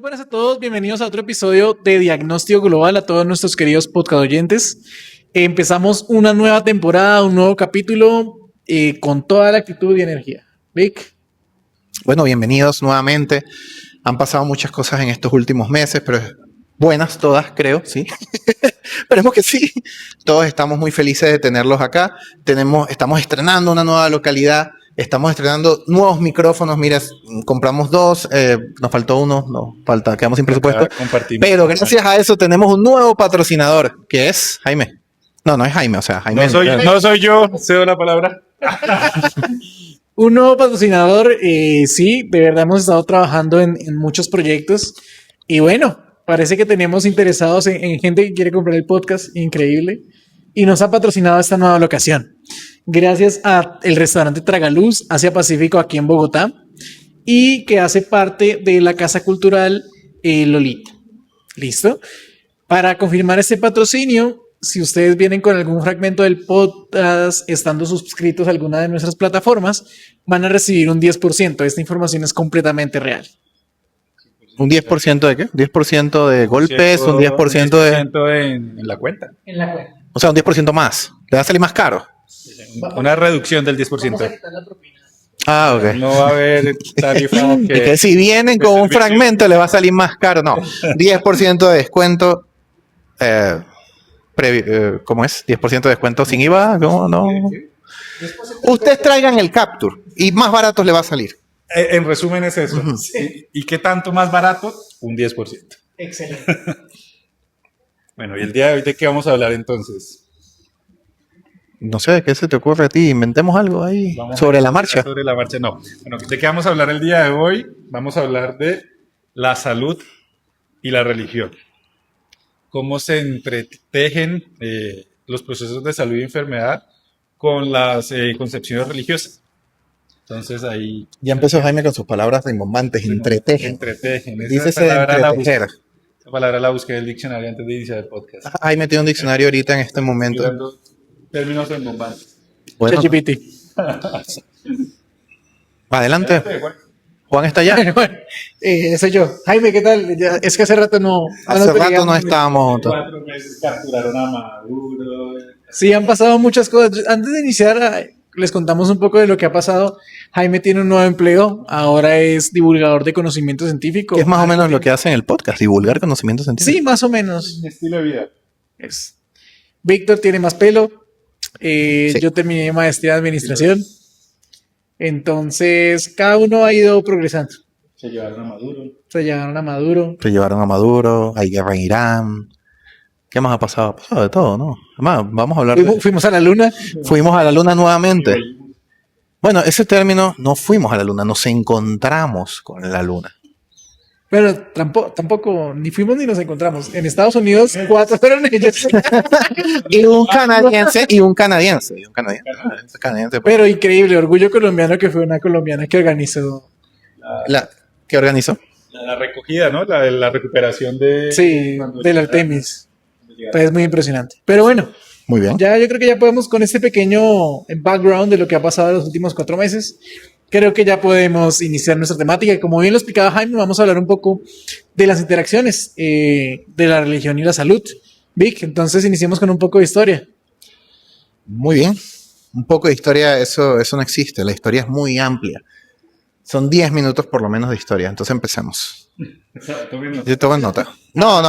buenas a todos, bienvenidos a otro episodio de Diagnóstico Global, a todos nuestros queridos podcast oyentes. Empezamos una nueva temporada, un nuevo capítulo con toda la actitud y energía. Vic. Bueno, bienvenidos nuevamente. Han pasado muchas cosas en estos últimos meses, pero buenas todas, creo, sí. Esperemos que sí. Todos estamos muy felices de tenerlos acá. Estamos estrenando una nueva localidad. Estamos estrenando nuevos micrófonos. Mira, compramos dos, nos faltó uno, quedamos sin presupuesto. Pero gracias a eso tenemos un nuevo patrocinador, que es Jaime. No es Jaime, o sea, Jaime. No soy yo, cedo la palabra. Un nuevo patrocinador, sí, de verdad hemos estado trabajando en muchos proyectos. Y bueno, parece que tenemos interesados en gente que quiere comprar el podcast, increíble. Y nos ha patrocinado esta nueva locación. Gracias a el restaurante Tragaluz Asia Pacífico aquí en Bogotá y que hace parte de la Casa Cultural Lolita. ¿Listo? Para confirmar este patrocinio, si ustedes vienen con algún fragmento del podcast estando suscritos a alguna de nuestras plataformas, van a recibir un 10%. Esta información es completamente real. ¿Un 10% de qué? ¿10% de golpes? ¿Un 10% en la cuenta? En la cuenta. O sea, un 10% más. ¿Le va a salir más caro? Una reducción del 10%. Vamos a quitar la propina. Ah, ok. No va a haber tarifa Y que si vienen con un fragmento le va a salir más caro. No, 10% de descuento. ¿Cómo es? 10% de descuento sin IVA. ¿Cómo no? Ustedes traigan el Capture y más baratos le va a salir. En resumen es eso. Sí. ¿Y qué tanto más barato? Un 10%. Excelente. Bueno, ¿y el día de hoy de qué vamos a hablar entonces? No sé, ¿qué se te ocurre a ti? Inventemos algo ahí sobre la marcha. Sobre la marcha, no. Bueno, ¿de qué vamos a hablar el día de hoy? Vamos a hablar de la salud y la religión. Cómo se entretejen los procesos de salud y enfermedad con las concepciones religiosas. Entonces ahí... Ya empezó Jaime con sus palabras rimbombantes, entretejen. Entretejen. Dícese entretejer. Esa palabra la busqué del diccionario antes de iniciar el podcast. Jaime tiene un diccionario ahorita en este momento. Términos rimbombantes. Bueno, ChatGPT. adelante. Juan está allá. Bueno, soy yo. Jaime, ¿qué tal? Es que hace rato no Estábamos juntos. 4 meses capturaron a Maduro. Sí, han pasado muchas cosas. Antes de iniciar, les contamos un poco de lo que ha pasado. Jaime tiene un nuevo empleo. Ahora es divulgador de conocimiento científico. Que es más o menos lo que hace en el podcast, divulgar conocimientos científicos. Sí, más o menos. Mi estilo de vida. Víctor tiene más pelo. Sí. Yo terminé maestría de administración. Entonces, cada uno ha ido progresando. Se llevaron a Maduro. Se llevaron a Maduro. Se llevaron a Maduro, hay guerra en Irán. ¿Qué más ha pasado? Ha pasado de todo, ¿no? Además, vamos a hablar Fuimos a la luna. Fuimos a la luna nuevamente. Bueno, ese término, no fuimos a la luna, nos encontramos con la luna. Pero tampoco, ni fuimos ni nos encontramos. En Estados Unidos, 4 fueron ellos. Y un canadiense. Pero increíble, orgullo colombiano que fue una colombiana que organizó. ¿Qué organizó? La recogida, ¿no? La recuperación de... Sí, del Artemis. Pues es muy impresionante. Pero bueno, Muy bien. ya yo creo que ya podemos, con este pequeño background de lo que ha pasado en los últimos 4 meses, creo que ya podemos iniciar nuestra temática. Y como bien lo explicaba Jaime, vamos a hablar un poco de las interacciones de la religión y la salud. Vic, entonces iniciemos con un poco de historia. Muy bien. Un poco de historia, eso no existe. La historia es muy amplia. Son 10 minutos por lo menos de historia. Entonces empecemos. Yo tomo nota. No.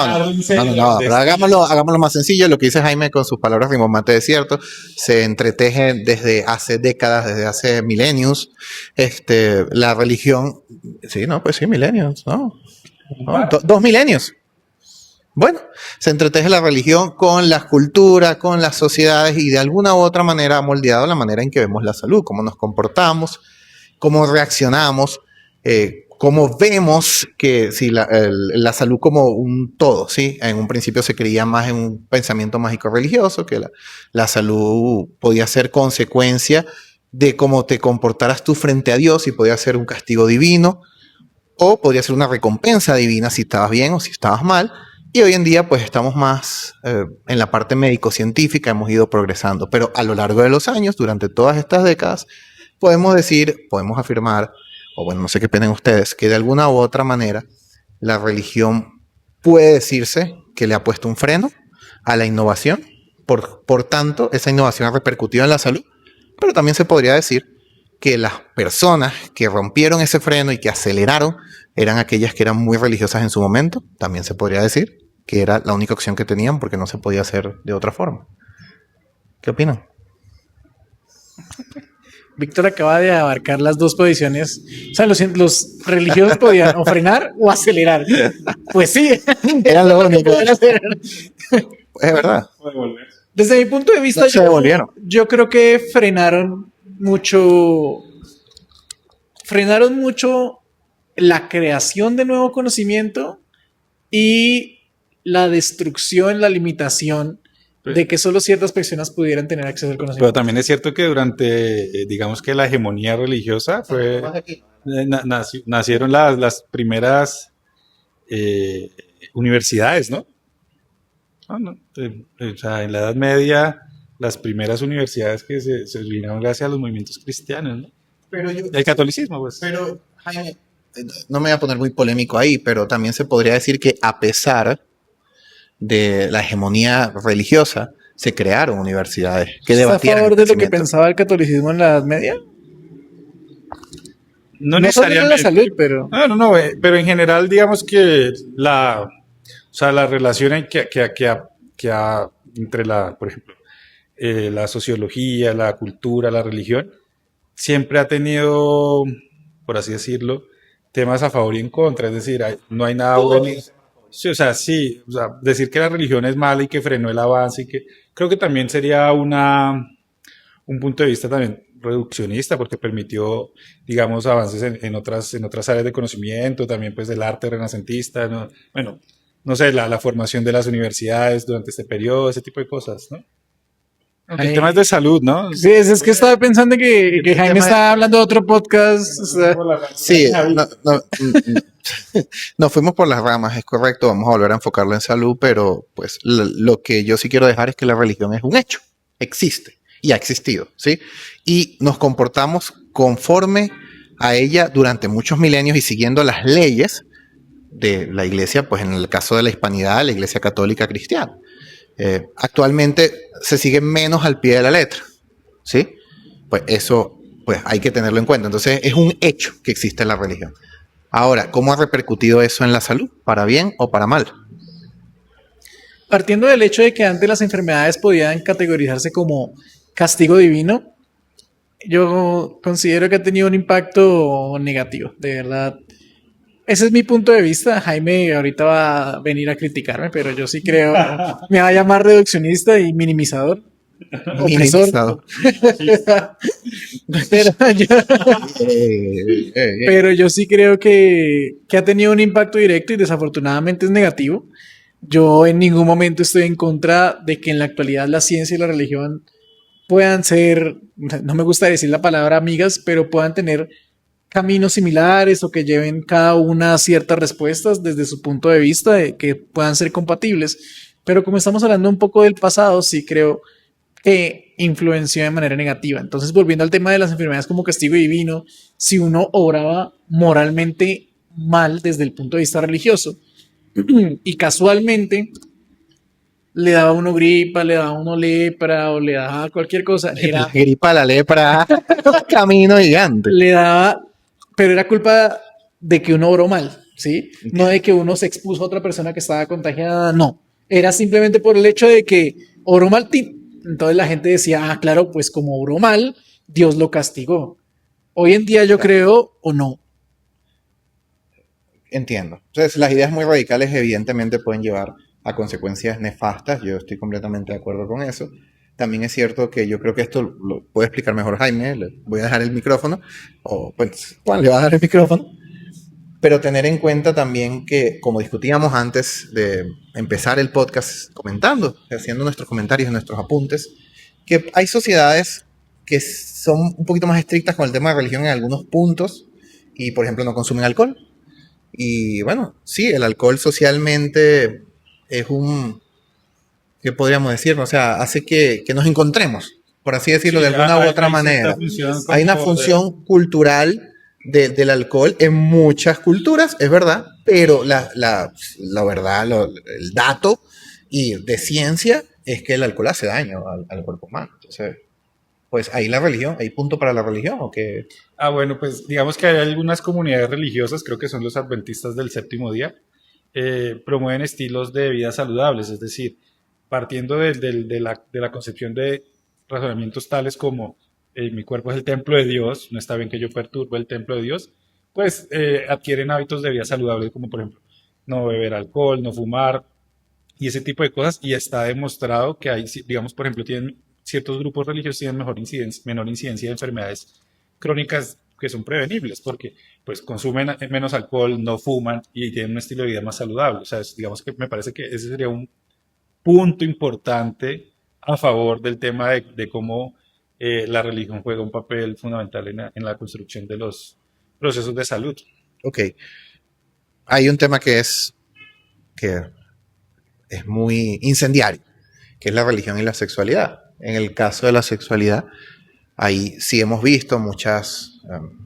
Pero hagámoslo más sencillo. Lo que dice Jaime con sus palabras rimbombantes es cierto. Se entreteje desde hace décadas, desde hace milenios. La religión. Sí, no, pues sí, milenios. No, 2 milenios. Bueno, se entreteje la religión con las culturas, con las sociedades y de alguna u otra manera ha moldeado la manera en que vemos la salud, cómo nos comportamos, cómo reaccionamos, cómo vemos que si la salud como un todo, ¿sí? En un principio se creía más en un pensamiento mágico religioso, que la salud podía ser consecuencia de cómo te comportaras tú frente a Dios y podía ser un castigo divino o podría ser una recompensa divina si estabas bien o si estabas mal. Y hoy en día pues estamos más en la parte médico-científica, hemos ido progresando, pero a lo largo de los años, durante todas estas décadas, podemos afirmar, o bueno, no sé qué piensan ustedes, que de alguna u otra manera la religión puede decirse que le ha puesto un freno a la innovación. Por tanto, esa innovación ha repercutido en la salud, pero también se podría decir que las personas que rompieron ese freno y que aceleraron eran aquellas que eran muy religiosas en su momento. También se podría decir que era la única opción que tenían porque no se podía hacer de otra forma. ¿Qué opinan? Víctor acaba de abarcar las dos posiciones. O sea, los religiosos podían o frenar o acelerar. Pues sí, Era lo único. podían hacer. Es verdad. Desde mi punto de vista, Se devolvieron. yo creo que frenaron mucho la creación de nuevo conocimiento y la destrucción, la limitación de que solo ciertas personas pudieran tener acceso al Pero conocimiento. también es cierto que durante, digamos que la hegemonía religiosa fue, nacieron las primeras universidades, ¿no? O sea, en la Edad Media, las primeras universidades que se originaron gracias a los movimientos cristianos, ¿no? Pero El catolicismo, pues. Pero, Jaime, no me voy a poner muy polémico ahí, pero también se podría decir que a pesar de la hegemonía religiosa, se crearon universidades que ¿Estás a debatieran favor el de lo que crecimiento. pensaba el catolicismo en la Edad Media? No No solo en la necesariamente. salud, pero... No, pero en general, digamos que la relación entre por ejemplo, la sociología, la cultura, la religión, siempre ha tenido, por así decirlo, temas a favor y en contra. Es decir, no hay nada bueno. Sí, decir que la religión es mala y que frenó el avance creo que también sería un punto de vista también reduccionista porque permitió, digamos, avances en otras áreas de conocimiento, también pues del arte renacentista, ¿no? Bueno, no sé, la formación de las universidades durante este periodo, ese tipo de cosas, ¿no? El tema es de salud, ¿no? Sí, es que estaba pensando que Jaime estaba hablando de otro podcast. O sea, Sí, nos fuimos por las ramas, es correcto, vamos a volver a enfocarlo en salud, pero pues lo que yo sí quiero dejar es que la religión es un hecho, existe y ha existido, ¿sí? Y nos comportamos conforme a ella durante muchos milenios y siguiendo las leyes de la iglesia, pues en el caso de la hispanidad, la iglesia católica cristiana. Actualmente se sigue menos al pie de la letra, ¿sí? Pues eso pues hay que tenerlo en cuenta. Entonces es un hecho que existe la religión. Ahora, ¿cómo ha repercutido eso en la salud? ¿Para bien o para mal? partiendo del hecho de que antes las enfermedades podían categorizarse como castigo divino, yo considero que ha tenido un impacto negativo, de verdad. Ese es mi punto de vista. Jaime ahorita va a venir a criticarme, pero yo sí creo, me va a llamar reduccionista y minimizador. Minimizado. Pero pero yo sí creo que ha tenido un impacto directo y desafortunadamente es negativo. Yo en ningún momento estoy en contra de que en la actualidad la ciencia y la religión puedan ser, no me gusta decir la palabra amigas, pero puedan tener caminos similares o que lleven cada una ciertas respuestas desde su punto de vista, de que puedan ser compatibles. Pero como estamos hablando un poco del pasado, sí creo que influenció de manera negativa. Entonces, volviendo al tema de las enfermedades como castigo divino, si uno obraba moralmente mal desde el punto de vista religioso y casualmente le daba a uno gripa, le daba a uno lepra o le daba cualquier cosa, La gripa, la lepra, camino gigante. le daba, pero era culpa de que uno obró mal, ¿sí? No de que uno se expuso a otra persona que estaba contagiada, no. Era simplemente por el hecho de que obró mal. Entonces la gente decía, ah, claro, pues como obró mal, Dios lo castigó. Hoy en día yo creo, o no. Entiendo. Entonces, las ideas muy radicales evidentemente pueden llevar a consecuencias nefastas. Yo estoy completamente de acuerdo con eso. También es cierto que yo creo que esto lo puede explicar mejor Jaime. Le voy a dejar el micrófono. O pues, Juan le va a dar el micrófono. Pero tener en cuenta también que, como discutíamos antes de empezar el podcast comentando, haciendo nuestros comentarios, nuestros apuntes, que hay sociedades que son un poquito más estrictas con el tema de religión en algunos puntos y, por ejemplo, no consumen alcohol. Y bueno, sí, el alcohol socialmente es ¿qué podríamos decir? O sea, hace que nos encontremos, por así decirlo, de alguna u otra manera. Hay una función cultural del alcohol en muchas culturas, es verdad, pero la verdad, el dato y de ciencia es que el alcohol hace daño al cuerpo humano. Entonces, pues ahí la religión, ¿hay punto para la religión o qué? Bueno, pues digamos que hay algunas comunidades religiosas, creo que son los adventistas del séptimo día, promueven estilos de vida saludables, es decir, partiendo de la concepción de razonamientos tales como mi cuerpo es el templo de Dios, no está bien que yo perturbe el templo de Dios, pues adquieren hábitos de vida saludables como por ejemplo no beber alcohol, no fumar y ese tipo de cosas y está demostrado que hay, digamos por ejemplo, tienen ciertos grupos religiosos tienen menor incidencia de enfermedades crónicas que son prevenibles porque pues consumen menos alcohol, no fuman y tienen un estilo de vida más saludable. O sea, digamos que me parece que ese sería un punto importante a favor del tema de cómo la religión juega un papel fundamental en la construcción de los procesos de salud. Ok. Hay un tema que es muy incendiario, que es la religión y la sexualidad. En el caso de la sexualidad, ahí sí hemos visto muchas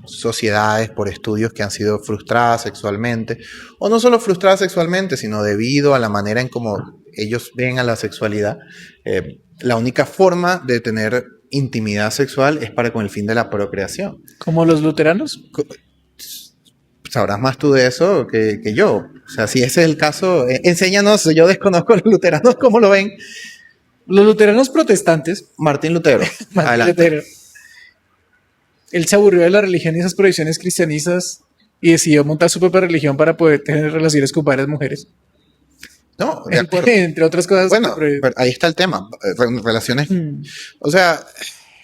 sociedades por estudios que han sido frustradas sexualmente, o no solo frustradas sexualmente, sino debido a la manera en cómo ellos ven a la sexualidad. La única forma de tener intimidad sexual es con el fin de la procreación. ¿Como los luteranos? Sabrás más tú de eso que yo. O sea, si ese es el caso, enséñanos, yo desconozco a los luteranos cómo lo ven. Los luteranos protestantes. Martín Lutero. Martín Lutero. Él se aburrió de la religión y esas prohibiciones cristianistas y decidió montar su propia religión para poder tener relaciones con varias mujeres. No, entre otras cosas. Bueno, pero ahí está el tema. Relaciones. O sea,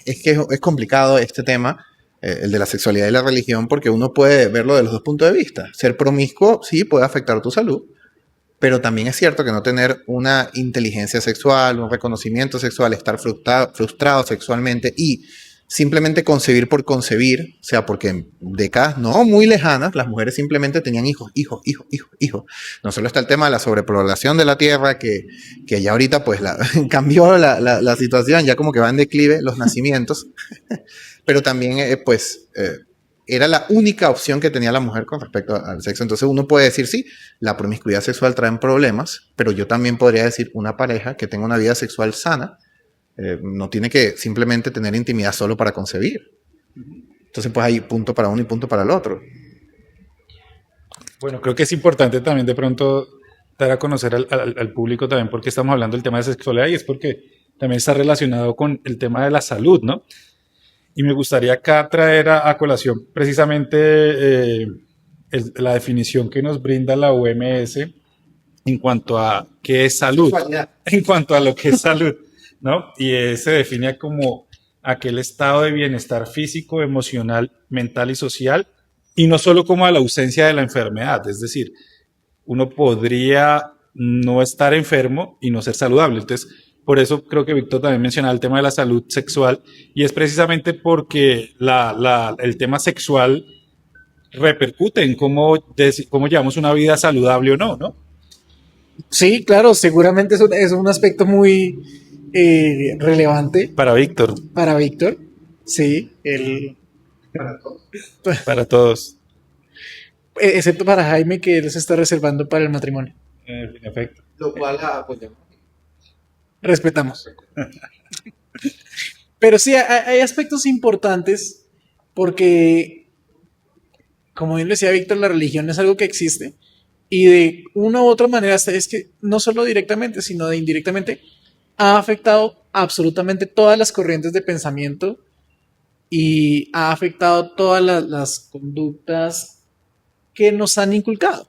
es que es complicado este tema, el de la sexualidad y la religión, porque uno puede verlo de los dos puntos de vista. Ser promiscuo, sí, puede afectar tu salud, pero también es cierto que no tener una inteligencia sexual, un reconocimiento sexual, estar frustrado sexualmente y simplemente concebir por concebir, o sea, porque en décadas no muy lejanas, las mujeres simplemente tenían hijos. No solo está el tema de la sobrepoblación de la tierra, que ya ahorita pues cambió la situación, ya como que va en declive los nacimientos, pero también era la única opción que tenía la mujer con respecto al sexo. Entonces uno puede decir, sí, la promiscuidad sexual trae problemas, pero yo también podría decir una pareja que tenga una vida sexual sana, no tiene que simplemente tener intimidad solo para concebir. Entonces, pues hay punto para uno y punto para el otro. Bueno, creo que es importante también de pronto dar a conocer al público también porque estamos hablando del tema de sexualidad y es porque también está relacionado con el tema de la salud, ¿no? Y me gustaría acá traer a colación precisamente la definición que nos brinda la OMS en cuanto a qué es salud, en cuanto a lo que es salud, ¿no? Y se define como aquel estado de bienestar físico, emocional, mental y social, y no solo como a la ausencia de la enfermedad, es decir, uno podría no estar enfermo y no ser saludable. Entonces, por eso creo que Víctor también mencionaba el tema de la salud sexual, y es precisamente porque el tema sexual repercute en cómo llevamos una vida saludable o no, ¿no? Sí, claro, seguramente es un aspecto muy relevante. Para Víctor. Para Víctor, sí. Para todos. Excepto para Jaime, que él se está reservando para el matrimonio. En efecto. Lo cual apoyamos. Respetamos. Pero sí, hay aspectos importantes porque, como bien decía Víctor, la religión es algo que existe y de una u otra manera, es que no solo directamente, sino de indirectamente, ha afectado absolutamente todas las corrientes de pensamiento y ha afectado todas las conductas que nos han inculcado,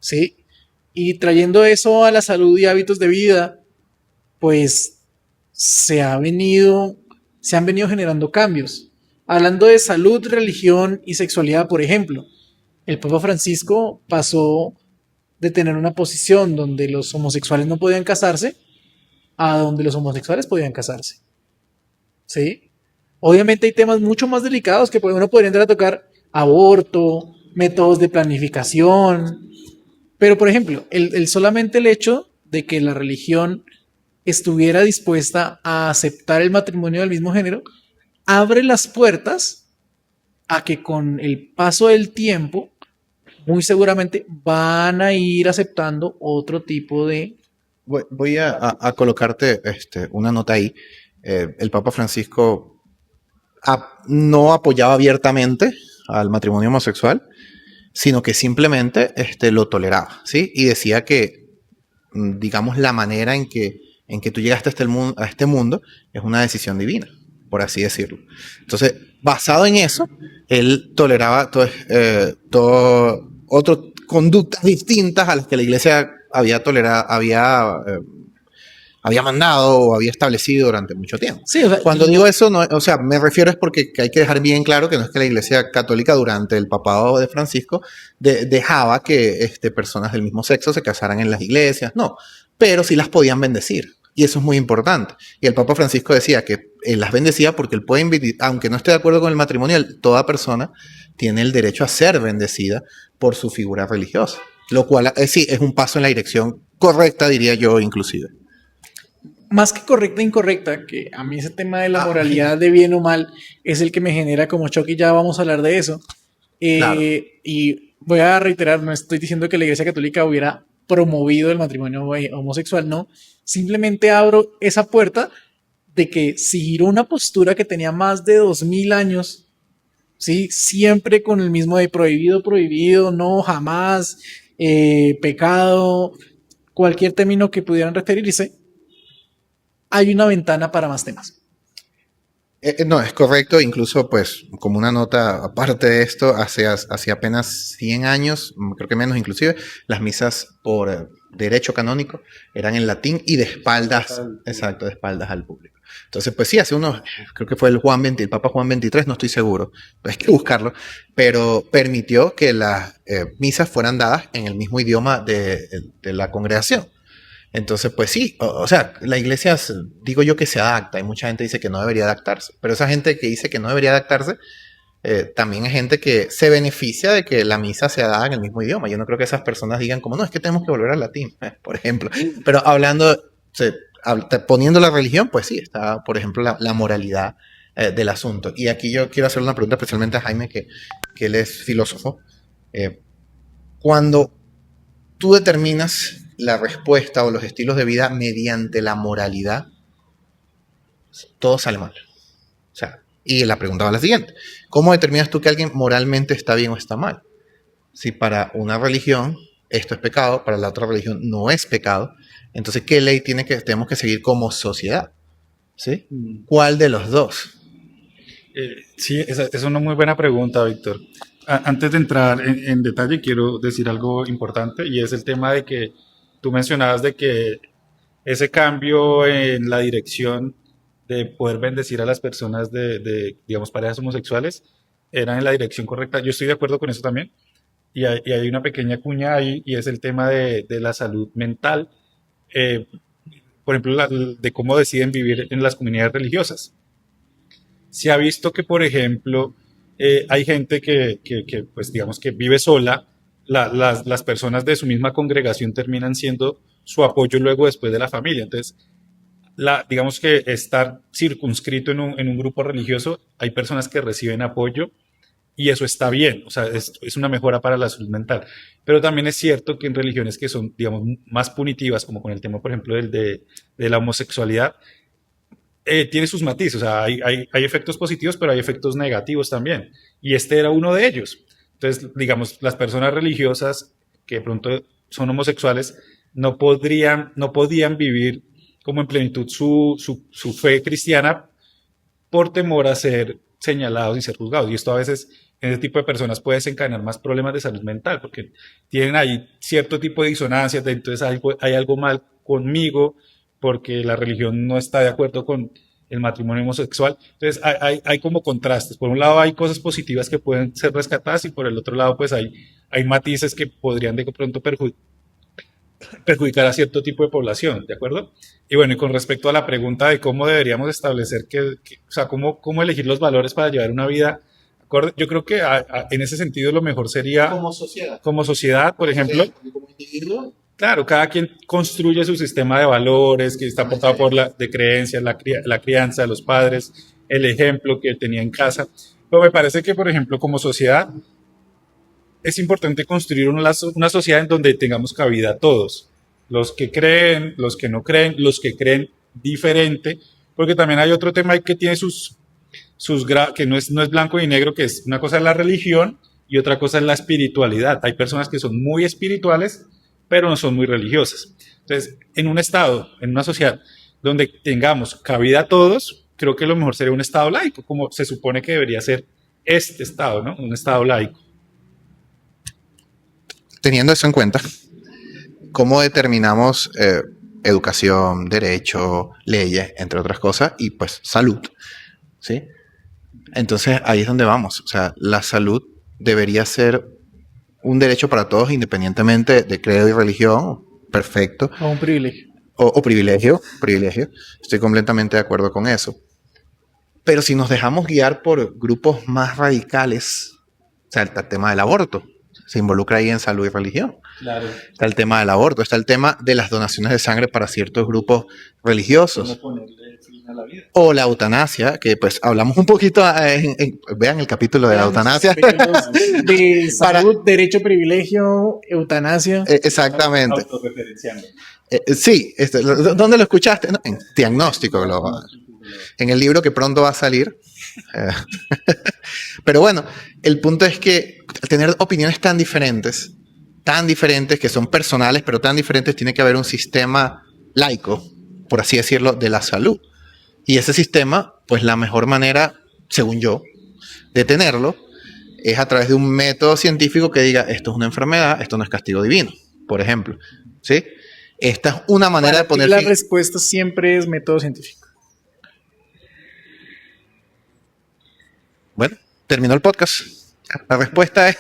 ¿sí? Y trayendo eso a la salud y hábitos de vida, pues se han venido generando cambios. Hablando de salud, religión y sexualidad, por ejemplo, el Papa Francisco pasó de tener una posición donde los homosexuales no podían casarse a donde los homosexuales podían casarse. ¿Sí? Obviamente hay temas mucho más delicados que uno podría entrar a tocar: aborto, métodos de planificación. Pero, por ejemplo, solamente el hecho de que la religión estuviera dispuesta a aceptar el matrimonio del mismo género abre las puertas a que con el paso del tiempo muy seguramente van a ir aceptando otro tipo de... Voy a colocarte una nota ahí. El Papa Francisco no apoyaba abiertamente al matrimonio homosexual, sino que simplemente lo toleraba, ¿sí? Y decía que, digamos, la manera en que tú llegaste a este mundo es una decisión divina, por así decirlo. Entonces, basado en eso, él toleraba todo otras conductas distintas a las que la iglesia había tolerado, había mandado o había establecido durante mucho tiempo. Sí, o sea, Cuando digo eso, no, o sea, me refiero es porque hay que dejar bien claro que no es que la Iglesia Católica durante el papado de Francisco dejaba que personas del mismo sexo se casaran en las iglesias, no, pero sí las podían bendecir. Y eso es muy importante. Y el Papa Francisco decía que él las bendecía porque él puede invitar, aunque no esté de acuerdo con el matrimonio, toda persona tiene el derecho a ser bendecida por su figura religiosa. Lo cual sí es un paso en la dirección correcta, diría yo, inclusive. más que correcta e incorrecta, que a mí ese tema de la moralidad de bien o mal es el que me genera como choque, y ya vamos a hablar de eso. Claro. Y voy a reiterar, no estoy diciendo que la Iglesia Católica hubiera promovido el matrimonio homosexual, no. Simplemente abro esa puerta de que siguió una postura que tenía más de 2000 años, ¿sí? Siempre con el mismo de prohibido, prohibido, no, jamás, pecado, cualquier término que pudieran referirse, hay una ventana para más temas. No, es correcto, incluso pues como una nota aparte de esto, hace apenas 100 años, creo que menos inclusive, las misas por derecho canónico eran en latín y de espaldas, exacto, de espaldas al público. Entonces, pues sí, hace unos, creo que fue el Papa Juan XXIII, no estoy seguro, hay que buscarlo, pero permitió que las misas fueran dadas en el mismo idioma de la congregación. Entonces, pues sí, o sea, la iglesia, digo yo que se adapta, y mucha gente dice que no debería adaptarse, pero esa gente que dice que no debería adaptarse, también es gente que se beneficia de que la misa sea dada en el mismo idioma. Yo no creo que esas personas digan como, no, es que tenemos que volver al latín, por ejemplo. Pero poniendo la religión, pues sí, está, por ejemplo, la moralidad del asunto. Y aquí yo quiero hacer una pregunta especialmente a Jaime, que él es filósofo. Cuando tú determinas la respuesta o los estilos de vida mediante la moralidad, todo sale mal. O sea, y la pregunta va a la siguiente: ¿cómo determinas tú que alguien moralmente está bien o está mal? Si para una religión esto es pecado, para la otra religión no es pecado, entonces ¿qué ley tenemos que seguir como sociedad? ¿Sí? ¿Cuál de los dos? Sí, esa es una muy buena pregunta, Víctor. Antes de entrar en detalle, quiero decir algo importante, y es el tema de que tú mencionabas de que ese cambio en la dirección de poder bendecir a las personas digamos, parejas homosexuales, era en la dirección correcta. Yo estoy de acuerdo con eso también. Y hay una pequeña cuña ahí, y es el tema de la salud mental, eh, por ejemplo, de cómo deciden vivir en las comunidades religiosas. Se ha visto que, por ejemplo, hay gente pues digamos que vive sola. Las personas de su misma congregación terminan siendo su apoyo luego después de la familia. Entonces, digamos que estar circunscrito en un grupo religioso, hay personas que reciben apoyo y eso está bien, o sea, es una mejora para la salud mental. Pero también es cierto que en religiones que son, digamos, más punitivas, como con el tema, por ejemplo, de la homosexualidad, tiene sus matices, o sea, hay efectos positivos, pero hay efectos negativos también. Y este era uno de ellos. Entonces, digamos, las personas religiosas que de pronto son homosexuales no podían vivir como en plenitud su fe cristiana por temor a ser señalados y ser juzgados. Y esto a veces en ese tipo de personas puede desencadenar más problemas de salud mental, porque tienen ahí cierto tipo de disonancias, entonces hay algo mal conmigo, porque la religión no está de acuerdo con el matrimonio homosexual. Entonces hay como contrastes. Por un lado hay cosas positivas que pueden ser rescatadas, y por el otro lado pues hay matices que podrían de pronto perjudicar a cierto tipo de población, ¿de acuerdo? Y bueno, y con respecto a la pregunta de cómo deberíamos establecer o sea, cómo elegir los valores para llevar una vida acorde, yo creo que en ese sentido lo mejor sería como sociedad, por ejemplo, como individuo. Claro, cada quien construye su sistema de valores que está aportado por de creencias, la crianza de los padres, el ejemplo que tenía en casa. Pero me parece que, por ejemplo, como sociedad, es importante construir una sociedad en donde tengamos cabida a todos. Los que creen, los que no creen, los que creen diferente, porque también hay otro tema que tiene que no es blanco y negro, que es una cosa es la religión y otra cosa es la espiritualidad. Hay personas que son muy espirituales, pero no son muy religiosas. Entonces, en un estado, en una sociedad donde tengamos cabida a todos, creo que lo mejor sería un estado laico, como se supone que debería ser este estado, ¿no? Un estado laico. Teniendo eso en cuenta, ¿cómo determinamos educación, derecho, leyes, entre otras cosas, y pues salud? ¿Sí? Entonces ahí es donde vamos. O sea, la salud debería ser un derecho para todos, independientemente de credo y religión. Perfecto. O un privilegio. O privilegio. Estoy completamente de acuerdo con eso. Pero si nos dejamos guiar por grupos más radicales, o sea, el tema del aborto se involucra ahí en salud y religión. Claro. Está el tema del aborto, está el tema de las donaciones de sangre para ciertos grupos religiosos. ¿Cómo ponerle fin a la vida? O la eutanasia, que pues hablamos un poquito, vean el capítulo de la eutanasia. De salud, derecho, privilegio, eutanasia. Exactamente. Autorreferenciando. Sí, ¿dónde lo escuchaste? No, en Diagnóstico Global. En el libro que pronto va a salir. Pero bueno, el punto es que al tener opiniones tan diferentes, que son personales, pero tan diferentes, tiene que haber un sistema laico, por así decirlo, de la salud. Y ese sistema, pues la mejor manera, según yo, de tenerlo, es a través de un método científico que diga, esto es una enfermedad, esto no es castigo divino, por ejemplo. ¿Sí? Esta es una manera de poner... La respuesta siempre es método científico. Bueno, terminó el podcast. La respuesta es...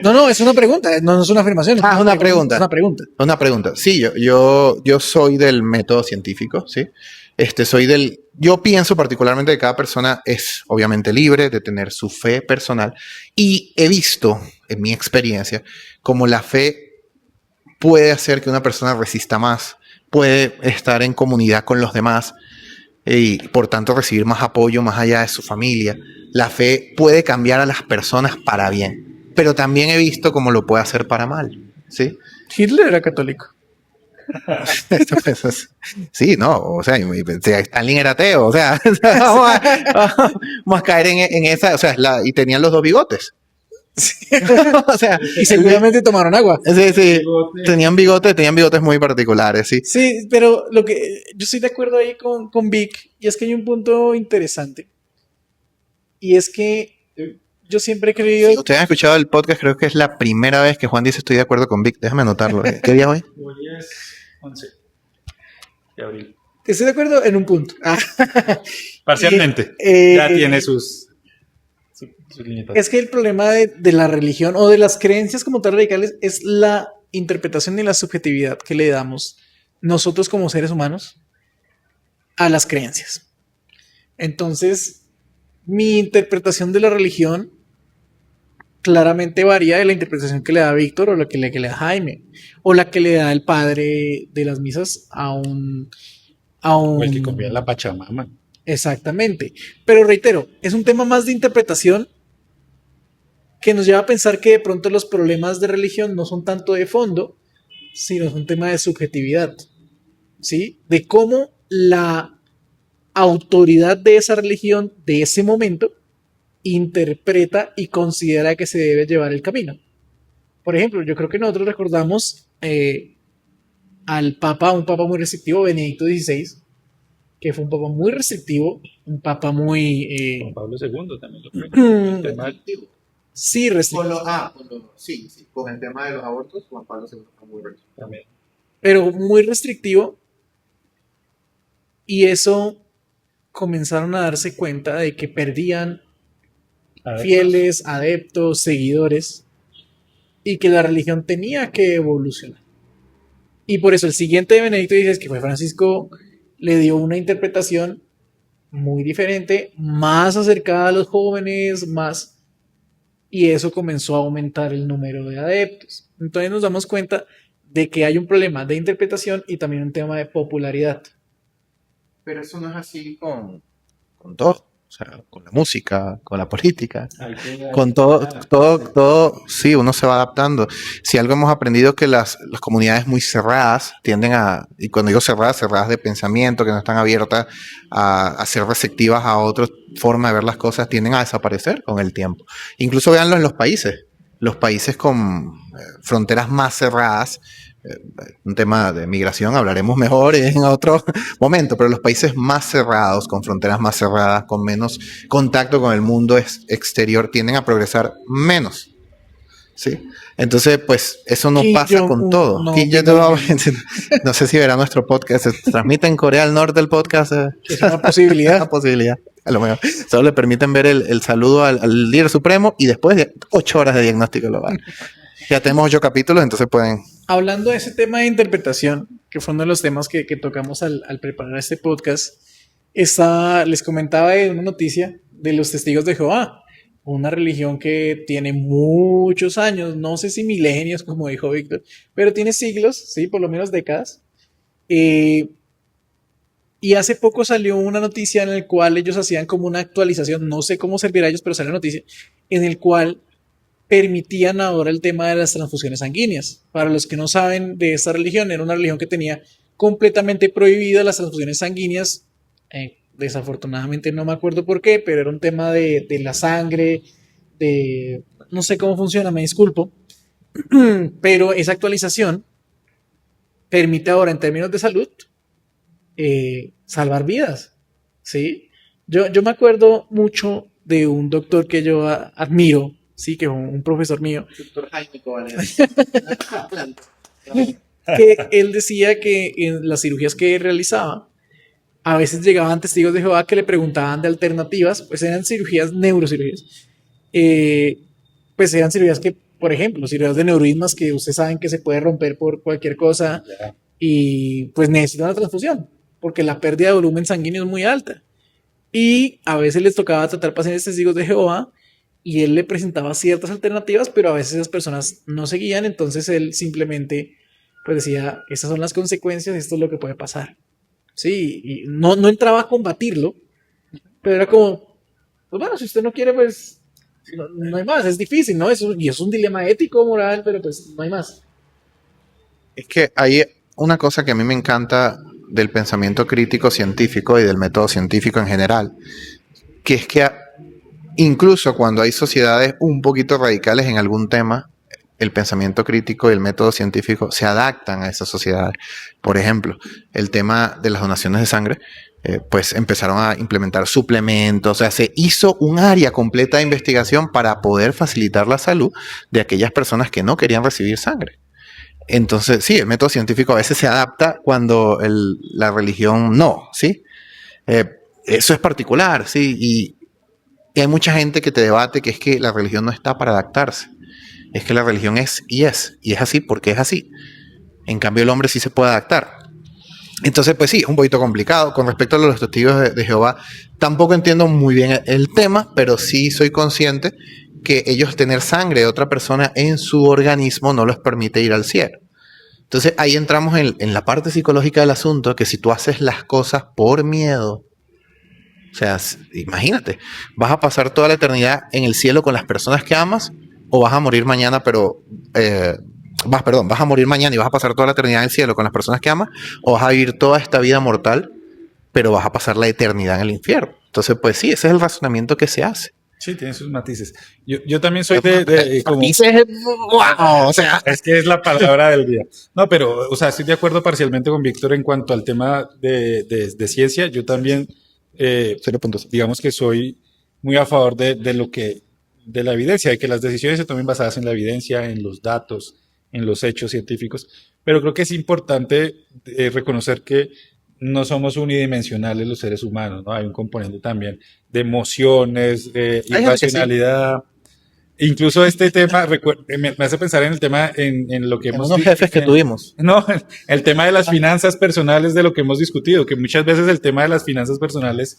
No, es una pregunta, no es una afirmación. Es una pregunta. Es una pregunta. Una pregunta. Sí, yo soy del método científico, ¿sí? Yo pienso particularmente que cada persona es obviamente libre de tener su fe personal y he visto, en mi experiencia, como la fe puede hacer que una persona resista más, puede estar en comunidad con los demás y por tanto recibir más apoyo más allá de su familia. La fe puede cambiar a las personas para bien, pero también he visto cómo lo puede hacer para mal, ¿sí? Hitler era católico. Sí, no, o sea, Stalin era ateo, o sea, vamos a caer en esa, o sea, y tenían los dos bigotes. Sí. O sea, Y seguramente tomaron agua. Sí, tenían bigotes muy particulares, sí. Sí, pero lo que yo estoy de acuerdo ahí con Vic, y es que hay un punto interesante. Y es que yo siempre he creído... Si ustedes han escuchado el podcast, creo que es la primera vez que Juan dice estoy de acuerdo con Vic. Déjame anotarlo. ¿Qué día hoy? Hoy es 11 de abril. Estoy de acuerdo en un punto. Parcialmente. Ya tiene sus límites. Es que el problema de la religión o de las creencias como tal radicales es la interpretación y la subjetividad que le damos nosotros como seres humanos a las creencias. Entonces, mi interpretación de la religión claramente varía de la interpretación que le da Víctor o la que le da Jaime o la que le da el padre de las misas a un O el que confía en la Pachamama. Exactamente. Pero reitero, es un tema más de interpretación que nos lleva a pensar que de pronto los problemas de religión no son tanto de fondo, sino es un tema de subjetividad, ¿sí? De cómo la autoridad de esa religión de ese momento interpreta y considera que se debe llevar el camino. Por ejemplo, yo creo que nosotros recordamos al Papa, un Papa muy restrictivo, Benedicto XVI, que fue un Papa muy restrictivo, un Papa muy... Juan Pablo II también lo creo. Sí, restrictivo. Sí, con el tema de los abortos, Juan Pablo II fue muy restrictivo. También. Pero muy restrictivo. Y eso comenzaron a darse cuenta de que perdían fieles, adeptos, seguidores, y que la religión tenía que evolucionar. Y por eso el siguiente de Benedicto XVI, que fue Francisco, le dio una interpretación muy diferente, más acercada a los jóvenes, más... Y eso comenzó a aumentar el número de adeptos. Entonces nos damos cuenta de que hay un problema de interpretación y también un tema de popularidad. Pero eso no es así con todo. O sea, con la música, con la política, con todo, sí, uno se va adaptando. Si algo hemos aprendido que las comunidades muy cerradas tienden a, y cuando digo cerradas de pensamiento, que no están abiertas a ser receptivas a otra forma de ver las cosas, tienden a desaparecer con el tiempo. Incluso véanlo en los países con fronteras más cerradas. Un tema de migración hablaremos mejor en otro momento, pero los países más cerrados, con fronteras más cerradas, con menos contacto con el mundo exterior, tienden a progresar menos, ¿sí? Entonces, pues, eso no pasa con todo. No sé si verá nuestro podcast, se transmite en Corea del Norte el podcast. Es una posibilidad. Una posibilidad. A lo mejor solo le permiten ver el saludo al líder supremo y después de 8 horas de diagnóstico global. Ya tenemos 8 capítulos, entonces pueden... Hablando de ese tema de interpretación, que fue uno de los temas que tocamos al preparar este podcast, les comentaba de una noticia de los Testigos de Jehová, una religión que tiene muchos años, no sé si milenios, como dijo Víctor, pero tiene siglos, sí, por lo menos décadas. Y hace poco salió una noticia en la cual ellos hacían como una actualización, no sé cómo servirá a ellos, pero salió una noticia en el cual permitían ahora el tema de las transfusiones sanguíneas. Para los que no saben de esta religión, era una religión que tenía completamente prohibidas las transfusiones sanguíneas. Desafortunadamente no me acuerdo por qué, pero era un tema de la sangre, no sé cómo funciona, me disculpo. Pero esa actualización permite ahora en términos de salud salvar vidas, ¿sí? Yo me acuerdo mucho de un doctor que yo admiro, sí, que es un profesor mío. Doctor Jaime Covalera. Que él decía que en las cirugías que realizaba, a veces llegaban testigos de Jehová que le preguntaban de alternativas, pues eran cirugías, neurocirugías. Pues eran cirugías que, por ejemplo, cirugías de neuroismas que ustedes saben que se puede romper por cualquier cosa y pues necesitan una transfusión, porque la pérdida de volumen sanguíneo es muy alta. Y a veces les tocaba tratar pacientes testigos de Jehová y él le presentaba ciertas alternativas, pero a veces esas personas no seguían, entonces él simplemente pues decía, estas son las consecuencias, esto es lo que puede pasar. Sí, y no entraba a combatirlo, pero era como, pues bueno, si usted no quiere, pues no hay más, es difícil, ¿no? Y es un dilema ético, moral, pero pues no hay más. Es que hay una cosa que a mí me encanta del pensamiento crítico científico y del método científico en general, que es que incluso cuando hay sociedades un poquito radicales en algún tema, el pensamiento crítico y el método científico se adaptan a esas sociedades. Por ejemplo, el tema de las donaciones de sangre, pues empezaron a implementar suplementos, o sea, se hizo un área completa de investigación para poder facilitar la salud de aquellas personas que no querían recibir sangre. Entonces, sí, el método científico a veces se adapta cuando la religión no, ¿sí? Eso es particular, ¿sí? Y hay mucha gente que te debate que es que la religión no está para adaptarse. Es que la religión es así porque es así. En cambio, el hombre sí se puede adaptar. Entonces, pues sí, es un poquito complicado. Con respecto a los testigos de Jehová, tampoco entiendo muy bien el tema, pero sí soy consciente que ellos tener sangre de otra persona en su organismo no les permite ir al cielo. Entonces, ahí entramos en la parte psicológica del asunto, que si tú haces las cosas por miedo, o sea, imagínate, vas a pasar toda la eternidad en el cielo con las personas que amas, o vas a morir mañana, vas a morir mañana y vas a pasar toda la eternidad en el cielo con las personas que amas, o vas a vivir toda esta vida mortal, pero vas a pasar la eternidad en el infierno. Entonces, pues sí, ese es el razonamiento que se hace. Sí, tiene sus matices. Yo también soy de como... Matices, wow, o sea... Es que es la palabra del día. No, pero, o sea, estoy de acuerdo parcialmente con Víctor en cuanto al tema de ciencia. Yo también, digamos que soy muy a favor de la evidencia, de que las decisiones se tomen basadas en la evidencia, en los datos, en los hechos científicos. Pero creo que es importante reconocer que no somos unidimensionales los seres humanos, ¿no? Hay un componente también de emociones, irracionalidad. Sí. Incluso este tema me hace pensar en el tema en lo que hemos unos jefes que tuvimos. No, el tema de las finanzas personales, de lo que hemos discutido, que muchas veces el tema de las finanzas personales